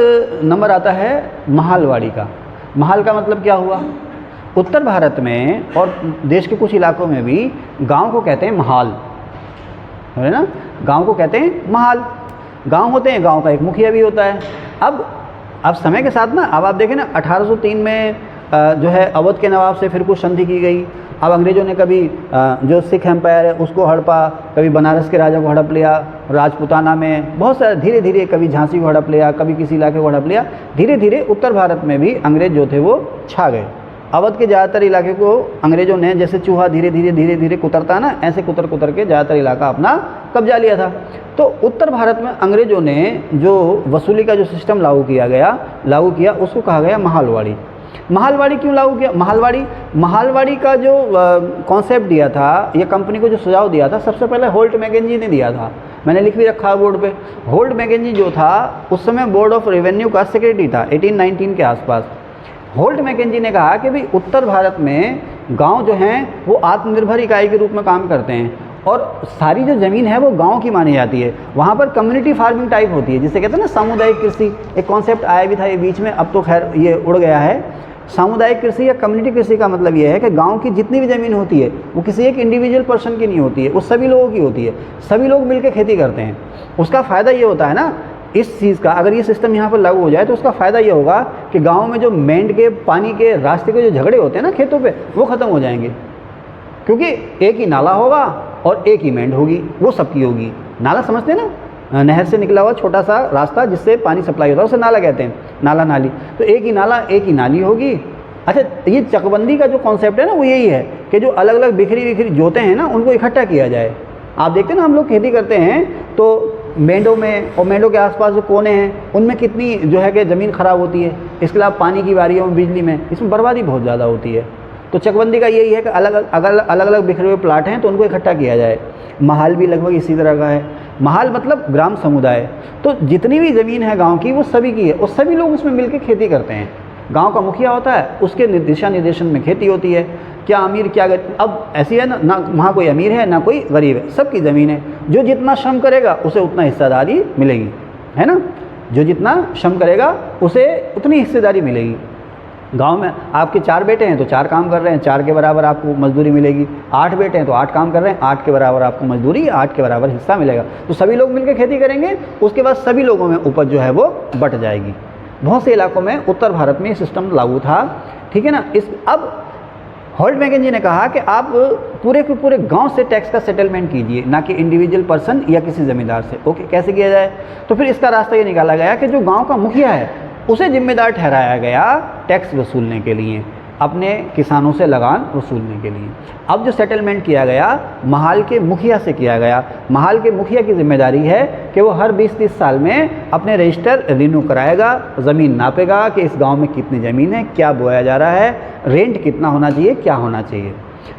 नंबर आता है महालवाड़ी का। महाल का मतलब क्या हुआ? उत्तर भारत में और देश के कुछ इलाकों में भी गांव को कहते हैं महाल, है ना। गांव को कहते हैं महाल। गांव होते हैं, गांव का एक मुखिया भी होता है। अब समय के साथ ना, अब आप देखें ना, 1803 में जो है अवध के नवाब से फिर कुछ संधि की गई। अब अंग्रेज़ों ने कभी जो सिख एम्पायर है उसको हड़पा, कभी बनारस के राजा को हड़प लिया, राजपूताना में बहुत सारे, धीरे धीरे कभी झांसी को हड़प लिया, कभी किसी इलाके को हड़प लिया। धीरे धीरे उत्तर भारत में भी अंग्रेज़ जो थे वो छा गए। अवध के ज़्यादातर इलाके को अंग्रेज़ों ने, जैसे चूहा धीरे धीरे कुतरता है ना, ऐसे कुतर के ज़्यादातर इलाका अपना कब्जा लिया था। तो उत्तर भारत में अंग्रेज़ों ने जो वसूली का जो सिस्टम लागू किया उसको कहा गया महालवाड़ी। महालवाड़ी क्यों लागू किया? महालवाड़ी का जो कॉन्सेप्ट दिया था, ये कंपनी को जो सुझाव दिया था, सबसे पहले होल्ट मैकेंजी ने दिया था। मैंने लिख भी रखा है बोर्ड पे। होल्ट मैकेंजी जो था उस समय बोर्ड ऑफ रेवेन्यू का सेक्रेटरी था 1819 के आसपास। होल्ट मैकेंजी ने कहा कि भाई उत्तर भारत में गांव जो हैं वो आत्मनिर्भर इकाई के रूप में काम करते हैं और सारी जो ज़मीन है वो गांव की मानी जाती है। वहाँ पर कम्युनिटी फार्मिंग टाइप होती है, जिसे कहते हैं ना सामुदायिक कृषि। एक कॉन्सेप्ट आया भी था ये बीच में, अब तो खैर ये उड़ गया है। सामुदायिक कृषि या कम्युनिटी कृषि का मतलब ये है कि गांव की जितनी भी ज़मीन होती है वो किसी एक इंडिविजुअल पर्सन की नहीं होती है, वो सभी लोगों की होती है। सभी लोग मिलकर खेती करते हैं। उसका फ़ायदा ये होता है ना इस चीज़ का, अगर ये सिस्टम यहाँ पर लागू हो जाए तो उसका फ़ायदा ये होगा कि गाँव में जो मेंढ के पानी के रास्ते के जो झगड़े होते हैं ना खेतों पर, वो ख़त्म हो जाएंगे, क्योंकि एक ही नाला होगा और एक ही मेंढ होगी, वो सबकी होगी। नाला समझते हैं ना, नहर से निकला हुआ छोटा सा रास्ता जिससे पानी सप्लाई होता है, उसे नाला कहते हैं, नाला नाली। तो एक ही नाला एक ही नाली होगी। अच्छा, ये चकबंदी का जो कॉन्सेप्ट है ना वो यही है कि जो अलग अलग बिखरी जोतें हैं ना उनको इकट्ठा किया जाए। आप देखते हैं ना, हम लोग खेती करते हैं तो मेंढों में और मेंढों के आसपास जो कोने हैं उनमें कितनी जो है कि ज़मीन ख़राब होती है। इसके अलावा पानी की बारियों में, बिजली में, इसमें बर्बादी बहुत ज़्यादा होती है। तो चकबंदी का यही है कि अलग अलग बिखरे हुए प्लाट हैं तो उनको इकट्ठा किया जाए। महाल भी लगभग इसी तरह का है। महाल मतलब ग्राम समुदाय। तो जितनी भी ज़मीन है गांव की वो सभी की है और सभी लोग उसमें मिलकर खेती करते हैं। गांव का मुखिया होता है, उसके दिशा निर्देशन में खेती होती है। क्या अमीर क्या गरीब, अब ऐसी है ना वहाँ कोई अमीर है ना कोई गरीब है, सबकी ज़मीन है। जो जितना श्रम करेगा उसे उतना हिस्सेदारी मिलेगी, है ना। जो जितना श्रम करेगा उसे उतनी हिस्सेदारी मिलेगी। गांव में आपके 4 बेटे हैं तो 4 काम कर रहे हैं, 4 के बराबर आपको मजदूरी मिलेगी। 8 बेटे हैं तो 8 काम कर रहे हैं, 8 के बराबर आपको मजदूरी, 8 के बराबर हिस्सा मिलेगा। तो सभी लोग मिलकर खेती करेंगे, उसके बाद सभी लोगों में उपज जो है वो बट जाएगी। बहुत से इलाकों में उत्तर भारत में ये सिस्टम लागू था, ठीक है ना। अब होल्ट मैकेंजी ने कहा कि आप पूरे के पूरे गांव से टैक्स का सेटलमेंट कीजिए, ना कि इंडिविजुअल पर्सन या किसी ज़मींदार से। ओके, कैसे किया जाए? तो फिर इसका रास्ता ये निकाला गया कि जो गांव का मुखिया है उसे जिम्मेदार ठहराया गया टैक्स वसूलने के लिए, अपने किसानों से लगान वसूलने के लिए। अब जो सेटलमेंट किया गया महाल के मुखिया से किया गया। महाल के मुखिया की जिम्मेदारी है कि वो हर 20-30 साल में अपने रजिस्टर रिन्यू कराएगा, ज़मीन नापेगा कि इस गांव में कितनी ज़मीन है, क्या बोया जा रहा है, रेंट कितना होना चाहिए, क्या होना चाहिए।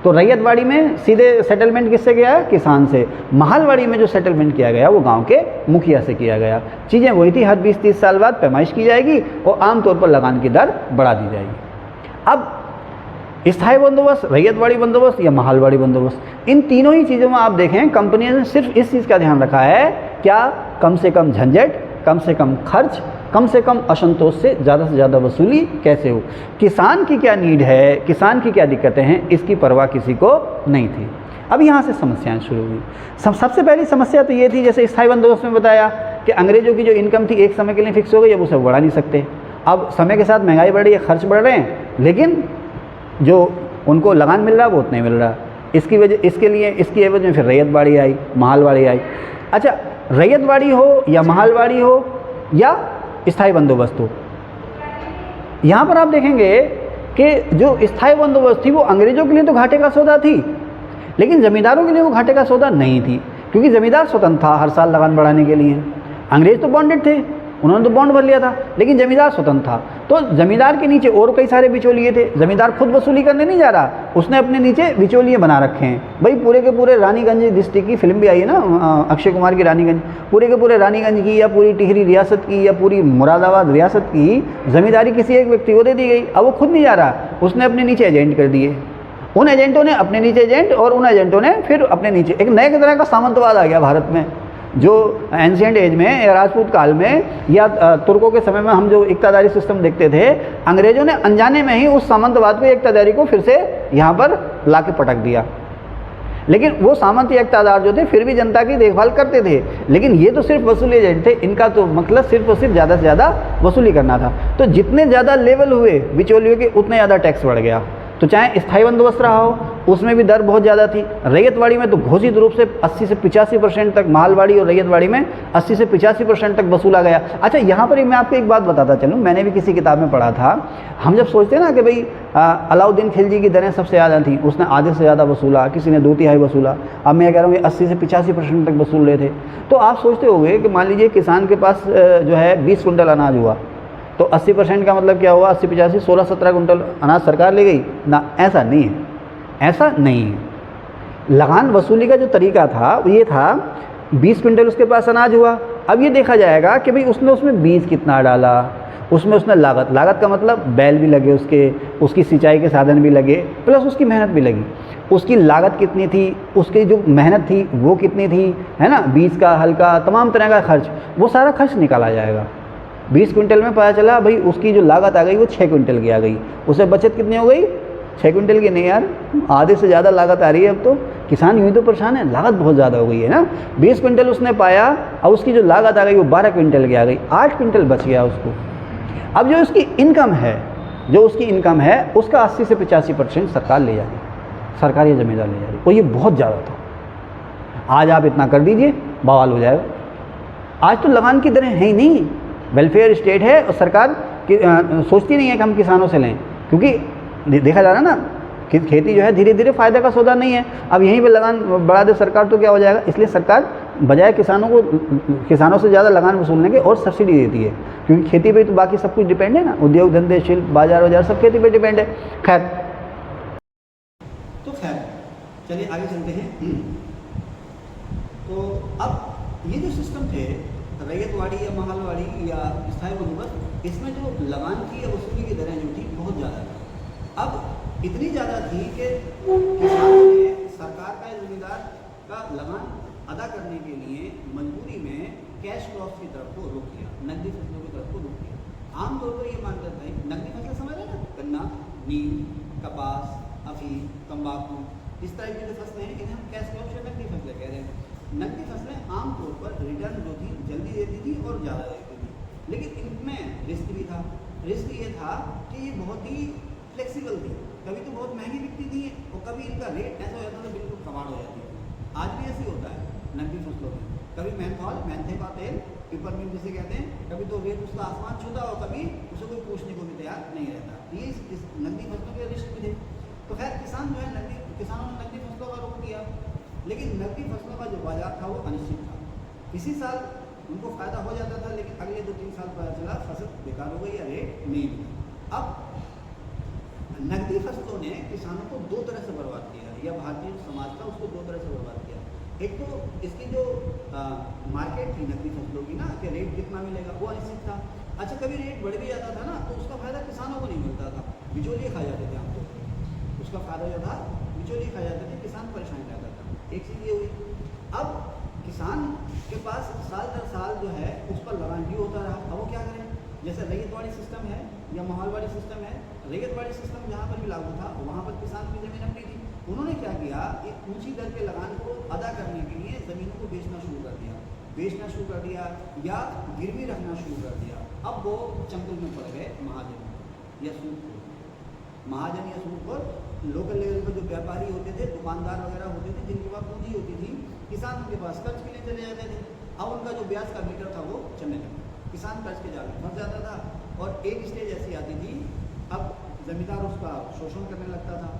तो रैयतवाड़ी में सीधे सेटलमेंट किससे किया? किसान से। महालवाड़ी में जो सेटलमेंट किया गया वो गांव के मुखिया से किया गया। चीज़ें वही थी, हर 20-30 साल बाद पैमाइश की जाएगी और आमतौर पर लगान की दर बढ़ा दी जाएगी। अब स्थायी बंदोबस्त, रैयतवाड़ी बंदोबस्त या महालवाड़ी बंदोबस्त, इन तीनों ही चीज़ों में आप देखें कंपनी ने सिर्फ इस चीज़ का ध्यान रखा है, क्या कम से कम झंझट, कम से कम खर्च, कम से कम असंतोष से ज़्यादा वसूली कैसे हो। किसान की क्या नीड है, किसान की क्या दिक्कतें हैं, इसकी परवाह किसी को नहीं थी। अब यहाँ से समस्याएं शुरू हुई। सबसे पहली समस्या तो ये थी, जैसे स्थायी बंदोबस्त में बताया कि अंग्रेज़ों की जो इनकम थी एक समय के लिए फिक्स हो गई, अब उसे बढ़ा नहीं सकते। अब समय के साथ महंगाई बढ़ रही है, खर्च बढ़ रहे हैं, लेकिन जो उनको लगान मिल रहा है वो उतना ही मिल रहा है। इसकी वजह, इसके लिए, इसकी एवज में फिर रैयतवाड़ी आई, महालवाड़ी आई। अच्छा, रैयतवाड़ी हो या महालवाड़ी हो या स्थायी बंदोबस्त हो, यहाँ पर आप देखेंगे कि जो स्थायी बंदोबस्त थी वो अंग्रेज़ों के लिए तो घाटे का सौदा थी, लेकिन ज़मींदारों के लिए वो घाटे का सौदा नहीं थी, क्योंकि ज़मींदार स्वतंत्र था हर साल लगान बढ़ाने के लिए। अंग्रेज़ तो बॉन्डेड थे, उन्होंने तो बॉन्ड भर लिया था, लेकिन ज़मींदार स्वतंत्र था। तो ज़मींदार के नीचे और कई सारे बिचौलिए थे। ज़मींदार खुद वसूली करने नहीं जा रहा, उसने अपने नीचे बिचौलिए बना रखे हैं। भाई पूरे के पूरे रानीगंज डिस्ट्रिक्ट की फिल्म भी आई है ना, अक्षय कुमार की रानीगंज, पूरे के पूरे रानीगंज की या पूरी टिहरी रियासत की या पूरी मुरादाबाद रियासत की ज़मींदारी किसी एक व्यक्ति को दे दी गई। अब वो खुद नहीं जा रहा, उसने अपने नीचे एजेंट कर दिए। उन एजेंटों ने अपने नीचे एजेंट और उन एजेंटों ने फिर अपने नीचे, एक नए तरह का सामंतवाद आ गया भारत में। जो एंशिएंट एज में या राजपूत काल में या तुर्कों के समय में हम जो इक्तादारी सिस्टम देखते थे, अंग्रेज़ों ने अनजाने में ही उस सामंतवाद को, इक्तादारी को फिर से यहाँ पर ला के पटक दिया। लेकिन वो सामंत या इक्तादार जो थे फिर भी जनता की देखभाल करते थे, लेकिन ये तो सिर्फ वसूली एजेंट थे। इनका तो मतलब सिर्फ और सिर्फ ज़्यादा से ज़्यादा वसूली करना था। तो जितने ज़्यादा लेवल हुए बिचौलियों के, उतने ज़्यादा टैक्स बढ़ गया। तो चाहे स्थायी बंदोबस्त रहा हो, उसमें भी दर बहुत ज़्यादा थी। रैयतवाड़ी में तो घोषित रूप से 80 से 85% तक, मालवाड़ी और रैयतवाड़ी में 80 से 85% तक वसूला गया। अच्छा, यहाँ पर ही मैं आपको एक बात बताता चलूँ, मैंने भी किसी किताब में पढ़ा था। हम जब सोचते हैं ना कि भाई अलाउद्दीन खिलजी की दरें सबसे ज़्यादा थी, उसने आधे से ज़्यादा वसूला, किसी ने 2/3 वसूला, अब मैं कह रहा हूँ 80 से 85% तक वसूल रहे थे। तो आप सोचते होंगे कि मान लीजिए किसान के पास जो है 20 कुंटल अनाज हुआ, तो 80% का मतलब क्या हुआ, 80 85 16-17 कुंटल अनाज सरकार ले गई ना। ऐसा नहीं है, ऐसा नहीं है। लगान वसूली का जो तरीका था वो ये था, 20 कुंटल उसके पास अनाज हुआ, अब ये देखा जाएगा कि भाई उसमें बीज कितना डाला, उसने लागत का मतलब बैल भी लगे उसकी सिंचाई के साधन भी लगे, प्लस उसकी मेहनत भी लगी। उसकी लागत कितनी थी, उसकी जो मेहनत थी वो कितनी थी, है ना, बीज का, हल का, तमाम तरह का खर्च, वो सारा खर्च निकाला जाएगा। 20 क्विंटल में पता चला भाई उसकी जो लागत आ गई वो 6 क्विंटल की आ गई, उसे बचत कितनी हो गई, 6 क्विंटल की नहीं यार, आधे से ज़्यादा लागत आ रही है। अब तो किसान यूँ तो परेशान है, लागत बहुत ज़्यादा हो गई है ना। 20 क्विंटल उसने पाया और उसकी जो लागत आ गई वो 12 क्विंटल की आ गई, 8 क्विंटल बच गया उसको। अब जो उसकी इनकम है उसका 80 से 85% सरकार ले जा रही, सरकार या जमींदार ले जा रही, और ये बहुत ज़्यादा था। आज आप इतना कर दीजिए बवाल हो जाएगा। आज तो लगान की दरें हैं ही नहीं, वेलफेयर स्टेट है और सरकार सोचती नहीं है कि हम किसानों से लें, क्योंकि देखा जा रहा है ना कि खेती जो है धीरे धीरे फ़ायदा का सौदा नहीं है। अब यहीं पे लगान बढ़ा दे सरकार तो क्या हो जाएगा, इसलिए सरकार बजाय किसानों से ज़्यादा लगान वसूलने के और सब्सिडी देती है, क्योंकि खेती पे तो बाकी सब कुछ डिपेंड है ना, उद्योग धंधे, शिल्प, बाजार सब खेती पे डिपेंड है। खैर चलिए आगे चलते हैं। तो अब ये जो सिस्टम थे, रैयतवाड़ी या माहलवाड़ी या स्थायी बंदोबस्त, इसमें जो लगान की या वसूली की दरें जो थी बहुत ज़्यादा थी। अब इतनी ज़्यादा थी कि किसानों ने सरकार का, जमींदार का लगान अदा करने के लिए मजबूरी में कैश क्रॉप्स की तरफ को रुख किया, नकदी फसलों की तरफ को रुख किया। आमतौर पर ये मानते थे, नकदी फसलें समझ रहे ना, गन्ना, नील, कपास, अफीम, तंबाकू, इस तरह की जो फसलें हैं इन्हें हम कैश क्रॉप्स या नकदी फसलें कह रहे हैं। नकदी फसलें आमतौर पर रिटर्न जो थी जल्दी देती थी और ज़्यादा देती थी, लेकिन इनमें रिस्क भी था। रिस्क ये था कि ये बहुत ही फ्लेक्सिबल थी, कभी तो बहुत महंगी बिकती थी और कभी इनका रेट ऐसा हो जाता था बिल्कुल कमाल हो जाती थी। आज भी ऐसे होता है नकदी फसलों में, कभी मेंथॉल, मेंथे का तेल, पिपरमिंट जिसे कहते हैं, कभी तो रेट उसका आसमान छूता और कभी उसे कोई पूछने को भी तैयार नहीं रहता। ये इस नकदी फसलों के रिस्क भी थे। तो खैर किसानों ने नकदी फसलों का रुख किया, लेकिन नकदी फसलों का जो बाजार था वो अनिश्चित था। किसी साल उनको फ़ायदा हो जाता था, लेकिन अगले 2-3 साल पता चला फसल बेकार हो गई या रेट नहीं मिला। अब नकदी फसलों ने किसानों को 2 तरह से बर्बाद किया, या भारतीय समाज का उसको 2 तरह से बर्बाद किया। एक तो इसकी जो मार्केट थी नकदी फसलों की ना, कि रेट कितना मिलेगा वो अनिश्चित था। अच्छा, कभी रेट बढ़ भी जाता था ना तो उसका फ़ायदा किसानों को नहीं मिलता था, बिचौलिए खा जाते थे आमतौर पर, उसका फ़ायदा जो था बिचौलिए खा जाते थे, किसान परेशान रहता था। एक चीज़ ये हुई। अब किसान के पास साल दर साल जो है उस पर लगान भी होता रहा। अब वो क्या करें, जैसे रैयतवाड़ी सिस्टम है या माहौलवाड़ी सिस्टम है, रैयतवाड़ी सिस्टम जहाँ पर भी लागू था वहाँ पर किसान की ज़मीन अपनी थी। उन्होंने क्या किया, एक ऊंची दर के लगान को अदा करने के लिए ज़मीनों को बेचना शुरू कर दिया या गिरवी रखना शुरू कर दिया। अब वो चंगुल में पड़ गए महाजन या सूदखोर, लोकल लेवल पर जो व्यापारी होते थे, दुकानदार वगैरह होते थे, जिनके पास पूंजी होती थी, किसान उनके पास कर्ज के लिए चले जाते थे। अब उनका जो ब्याज का मीटर था वो चलने लगा, किसान कर्ज के जाल में फंस जाता था और एक स्टेज ऐसी आती थी, अब जमींदार उसका शोषण करने लगता था,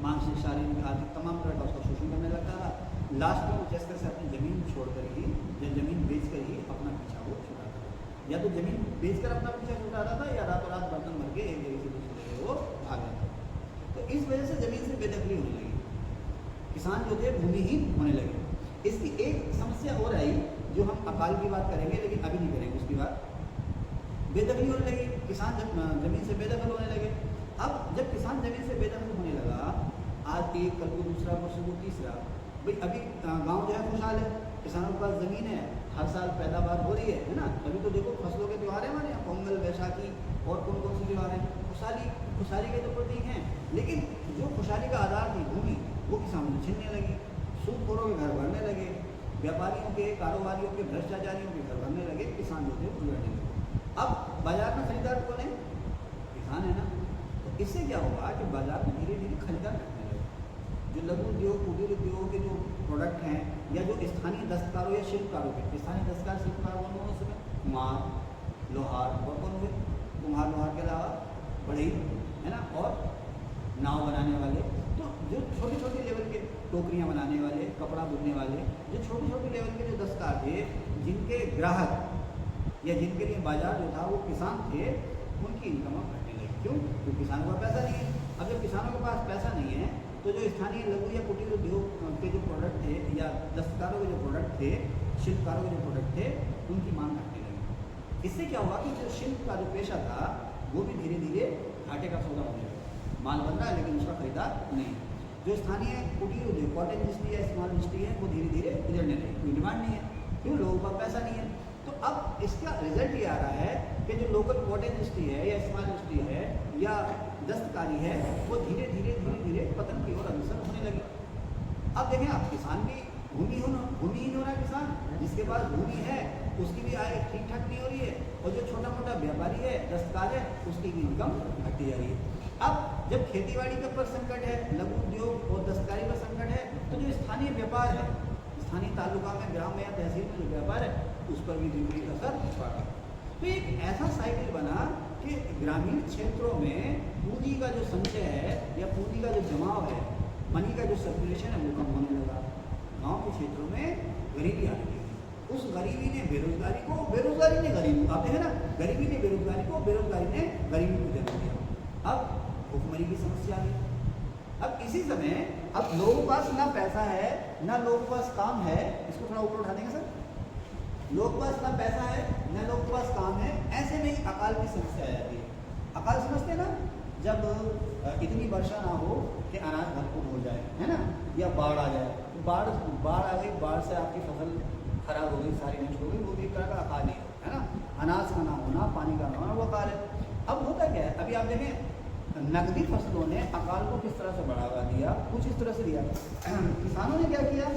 मानसिक, शारीरिक, आर्थिक तमाम तरह का उसका शोषण करने लगता था। लास्ट में वो जिस तरह से अपनी ज़मीन छोड़कर ही या ज़मीन बेचकर ही अपना पीछा वो छुड़ाता था, या तो ज़मीन बेचकर अपना पीछा छुड़ाता था या रातों रात बर्तन भर के एक जगह से दूसरी जगह वो भाग जाता था। तो इस वजह से ज़मीन से बेदखली होने लगी, किसान जो थे भूमिहीन होने लगे। इसकी एक समस्या और आई जो हम अकाल की बात करेंगे, लेकिन अभी नहीं करेंगे उसकी बात। बेदखली होने लगी, किसान जब ज़मीन से बेदखल होने लगे। अब जब किसान ज़मीन से बेदखल होने लगा, आज एक, कल को दूसरा, परसों को तीसरा, भाई अभी गांव जो है खुशहाल है, किसानों के पास ज़मीन है, हर साल पैदावार हो रही है ना। अभी तो देखो फसलों के त्यौहार हैं हमारे यहाँ, पोंगल, बैसाखी और कौन कौन से त्यौहार हैं, खुशहाली के तो प्रतीक हैं। लेकिन जो खुशहाली का आधार थी भूमि, वो किसानों से छीनने लगी, सूदखोरों के घर भरने लगे, व्यापारियों के, कारोबारियों के, भ्रष्टाचारियों के घर भरने लगे, किसान जो थे उलझने लगे। अब बाजार में खरीदार कौन है, किसान है ना। तो इससे क्या होगा कि बाजार में धीरे धीरे खरीदार घटने लगे। जो लघु उद्योग कुटीर उद्योग के जो प्रोडक्ट हैं या जो स्थानीय दस्तकारों या शिल्पकारों के, स्थानीय दस्तकार शिल्पकार कौन हुए उसमें? कुम्हार, लोहार, और कौन हुए? कुम्हार लोहार के अलावा बढ़ई, है ना, और नाव बनाने वाले। तो जो छोटे छोटे लेवल के टोकरियाँ बनाने वाले, कपड़ा बुनने वाले, जो छोटे छोटे लेवल के जो दस्तकार थे, जिनके ग्राहक या जिनके लिए बाजार जो था वो किसान थे, उनकी इनकम अब घटने लगी। क्यों? क्योंकि किसानों का पैसा नहीं है। अब जब किसानों के पास पैसा नहीं है तो जो स्थानीय लघु या कुटीर उद्योग के जो प्रोडक्ट थे या दस्तकारों के जो प्रोडक्ट थे, शिल्पकारों के जो प्रोडक्ट थे, उनकी मांग घटने लगी। इससे क्या हुआ कि जो शिल्प का जो पेशा था वो भी धीरे धीरे घाटे का सौदा होने लगा। माल बन रहा है लेकिन उसका खरीदार नहीं। जो स्थानीय कुटीर उद्योग, कॉटेज इंडस्ट्री या स्मॉल इंडस्ट्री है, वो धीरे धीरे गुजरने लगी। कोई डिमांड नहीं है, क्यों? लोगों का पैसा नहीं है। तो अब इसका रिजल्ट ये आ रहा है कि जो लोकल कॉटेज इंडस्ट्री है या स्मॉल इंडस्ट्री है या दस्तकारी है, वो धीरे धीरे पतन की ओर अग्रसर होने लगी। अब देखें, आप किसान भी भूमिहीन हो रहा है। किसान जिसके पास भूमि है उसकी भी आय ठीक ठाक नहीं हो रही है, और जो छोटा मोटा व्यापारी है, दस्तकार है, उसकी भी इनकम घटती जा रही है। अब जब खेतीबाड़ी का पर संकट है, लघु उद्योग और दस्तकारी का संकट है, तो जो स्थानीय व्यापार है, स्थानीय तालुका में, ग्राम में या तहसील में जो व्यापार है, उस पर भी विपरीत असर पड़ा। तो एक ऐसा साइकिल बना कि ग्रामीण क्षेत्रों में पूंजी का जो संचय है या पूंजी का जो जमाव है, मनी का जो सर्कुलेशन है, वो कम होने लगा। गांव के क्षेत्रों में गरीबी आने लगी। उस गरीबी ने बेरोजगारी को, बेरोजगारी ने गरीबी, आप देखें ना, गरीबी ने बेरोजगारी को, बेरोजगारी ने गरीबी को जन्म दिया। अब भूखमरी की समस्या आ गई। अब इसी समय अब लोगों के पास ना पैसा है, ना लोगों के पास काम है। इसको थोड़ा ऊपर उठा देंगे सर। लोगों के पास ना पैसा है, ना लोगों के पास काम है, ऐसे में ही अकाल की समस्या आ जाती है। अकाल समझते हैं ना, जब इतनी वर्षा ना हो कि अनाज भरपूर हो जाए, है ना, या बाढ़ आ जाए। तो बाढ़ आ गई, बाढ़ से आपकी फसल खराब हो गई, सारी नष्ट हो गई, वो भी एक तरह का अकाल है ना। अनाज का ना होना, पानी का ना होना, वो अकाल है। अब होता क्या है, अभी आप देखें, नकदी फसलों ने अकाल को किस तरह से बढ़ावा दिया, कुछ इस तरह से दिया। किसानों ने क्या किया,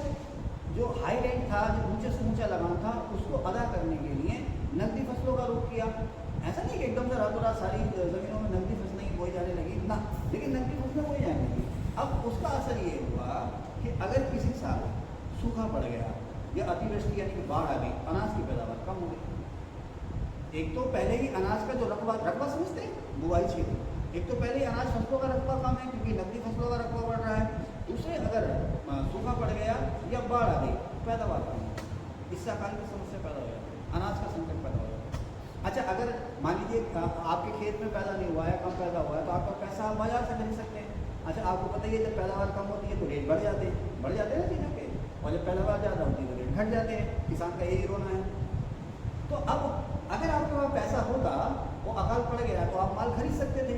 जो हाई रेट था, जो ऊंचे से ऊंचा लगान था, उसको अदा करने के लिए नकदी फसलों का रुख किया। ऐसा नहीं कि एकदम से रातों रात सारी ज़मीनों में नकदी फसलें ही बोई जाने लगी ना, लेकिन नकदी फसलें बोई जाने लगी। अब उसका असर ये हुआ कि अगर किसी साल सूखा पड़ गया या अतिवृष्टि यानी कि बाढ़ आ गई, अनाज की पैदावार कम हो गई। एक तो पहले ही अनाज का जो रकबा समझते हैं, बुआई क्षेत्र, एक तो पहले ही अनाज फसलों का रकबा कम है क्योंकि नकदी फसलों का रकबा बढ़ रहा है। दूसरे, अगर सूखा पड़ गया या बाढ़ आ गई, पैदावार कम हो गई, इससे अकाल की समस्या पैदा हो जाती है, अनाज का संकट पैदा हो जाता है। अच्छा, अगर मान लीजिए आपके खेत में पैदा नहीं हुआ है, कम पैदा हुआ है, तो आपका पैसा आप बाजार से खरीद सकते हैं। अच्छा, आपको पता ही है, जब पैदावार कम होती है तो रेट बढ़ जाते हैं ना चीज़ों के, और जब पैदावार ज़्यादा होती है तो रेट घट जाते हैं। किसान का यही रोना है। तो अब अगर आपके पास पैसा होता, वो अकाल पड़ गया, तो आप माल खरीद सकते थे,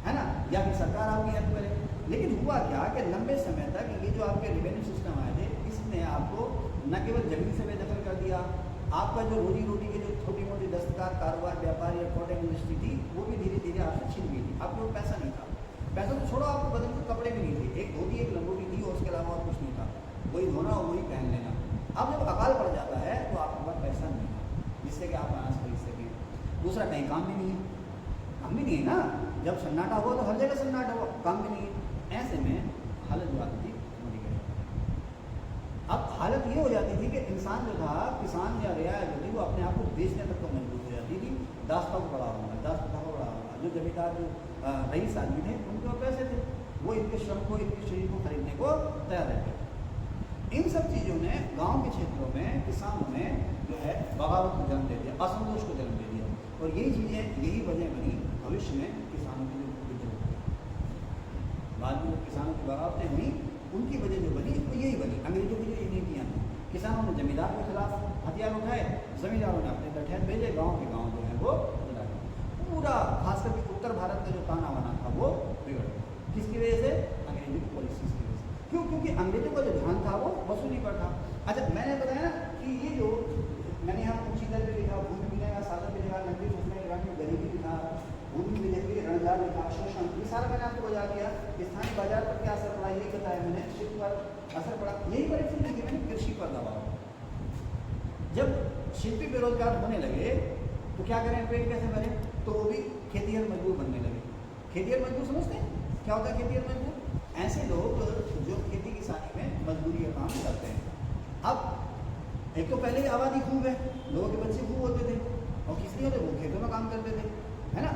है ना, या फिर सरकार आपकी हेल्प करे। लेकिन हुआ क्या कि लंबे समय तक ये जो आपके रेवेन्यू सिस्टम आए थे, इसने आपको न केवल ज़मीन से बेदखल कर दिया, आपका जो रोजी रोटी की जो छोटी मोटी दस्तकार, कारोबार, व्यापार या कॉटेज इंडस्ट्री थी, वो भी धीरे धीरे आपसे छिन गई थी। आपके पास पैसा नहीं था। पैसा तो छोड़ो, आपको बदल के कपड़े भी नहीं थे, एक धोती एक लंगोटी थी, और उसके अलावा और कुछ नहीं था। वही धोना और वही पहन लेना। अब जब अकाल पड़ जाता है तो आपके पास पैसा नहीं है जिससे कि आप अनाज खरीद सकें। दूसरा, कहीं काम भी नहीं है, काम भी नहीं है ना। जब सन्नाटा हुआ तो हर जगह सन्नाटा हुआ, काम भी नहीं है। ऐसे में हालत जो आती थी मरी गई। अब हालत ये हो जाती थी कि इंसान जो था, किसान या रियाया जो थी, वो अपने आप को बेचने तक तो मजबूर हो जाती थी। दास का बड़ा होगा, दास प्रथा को बड़ा होगा। जो जमींदार, जो रईस आदमी थे, उनके पास पैसे थे, वो इनके श्रम को, इनके शरीर को खरीदने को तैयार रहते थे। इन सब चीज़ों ने गाँव के क्षेत्रों में किसानों ने जो है बगावत को जन्म दे दिया, असंतोष को जन्म दे दिया। और यही चीज़ें, यही वजह बनी भविष्य में किसानों की जो बाद में जो किसानों की बगावतें हुई, उनकी वजह जो बनी वो यही बनी, अंग्रेजों की जो नीतियाँ थी। किसानों ने जमींदार के खिलाफ हथियार उठाए, जमींदारों ने अपने डठैत भेजे, गाँव के गाँव जो है वो जला दिए। पूरा खासकर के उत्तर भारत का जो ताना बाना था वो बिगड़ गया। किसकी वजह से? अंग्रेजों की पॉलिसीज की वजह से। क्यों? क्योंकि अंग्रेजों का जो ध्यान था वो वसूली पर था। अच्छा, मैंने बताया ना कि ये जो मैंने यहाँ ऊँची दर भी लिखा, भूमि मिलने का साधन भी लिखा, नकदी फसलें, ग्रामीण गरीबी लिखा, भूमि भी लिखी, रणदार लिखा, शोषण, ये सारा मैंने आपको बता दिया। स्थानीय बाजार पर क्या असर पड़ा यही बताया मैंने, शिल्प पर असर पड़ा, यही परिस्थिति लिखी मैंने, कृषि पर दबाव। जब शिल्पी बेरोजगार होने लगे तो क्या करें, पेट कैसे भरें, तो वो भी खेतीहर मजदूर बनने लगे। खेतिहर मजदूर समझते हैं क्या होता है खेतिहर मजदूर? ऐसे लोग जो खेती किसानी में मजदूरी का काम करते हैं। अब एक तो पहले ही आबादी खूब है, लोगों के बच्चे खूब होते थे और किस लिए होते, वो खेतों में काम करते थे, है ना।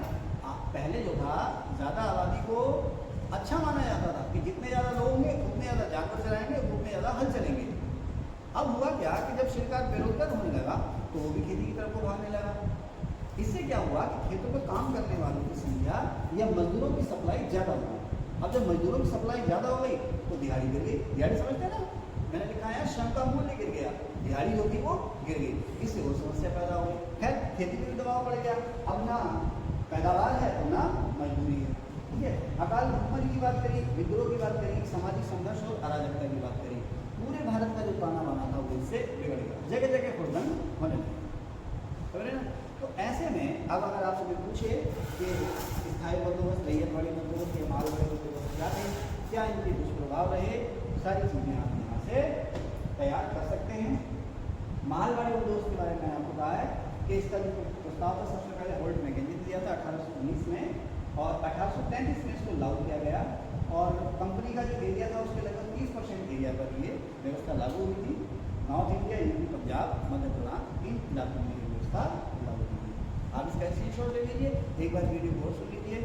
पहले जो था ज़्यादा आबादी को अच्छा माना जाता था कि जितने ज़्यादा लोग होंगे उतने ज़्यादा जानवर चलाएंगे, उतने ज़्यादा हल चलेंगे। अब हुआ क्या कि जब सरकार बेरोजगार होने लगा तो वो भी खेती की तरफ को भागने लगा। इससे क्या हुआ कि खेतों पर काम करने वालों की संख्या या मजदूरों की सप्लाई ज़्यादा हुई। अब जब मजदूरों की सप्लाई ज़्यादा हो गई तो दिहाड़ी गिर गई। दिहाड़ी समझते हैं ना, मैंने लिखा है श्रम का मूल्य गिर गया, दिहाड़ी जो थी वो गिर गई, इससे वो समस्या पैदा हो गई। खैर खेती पर भी दबाव पड़ गया, अब ना पैदावार है और ना मजदूरी है, ठीक है। अकाल भूखमरी की बात करी, विद्रोह की बात करी, सामाजिक संघर्ष और अराजकता की बात करी, पूरे भारत का जो ताना बाना था वो इससे बिगड़ गया, जगह जगह हुड़दंग होने लगे, समझ रहे ना। तो ऐसे में अब अगर आपसे कोई पूछे कि स्थायी बंदोबस्त, रैयत वाली बंदोबस्त या माल वाले बंदोबस्त क्या थे, क्या इनके दुष्प्रभाव रहे, सारी चीज़ें आप यहाँ से तैयार कर सकते हैं। मालवाड़ी बंदोबस्त के बारे में आपको कहा है कि इसका जो प्रस्ताव था सबसे पहले होल्ट मैकेंजी ने दिया था 1819 में और 1833 में इसको लागू किया गया और कंपनी का जो एरिया था उसके लगभग 30% एरिया पर ये व्यवस्था लागू हुई थी। North India, UP, Punjab, Madhya Pradesh, इन इलाकों में ये व्यवस्था लागू हुई थी। आप इसका स्क्रीनशॉट ले लीजिए, एक बार वीडियो को सुन लीजिए,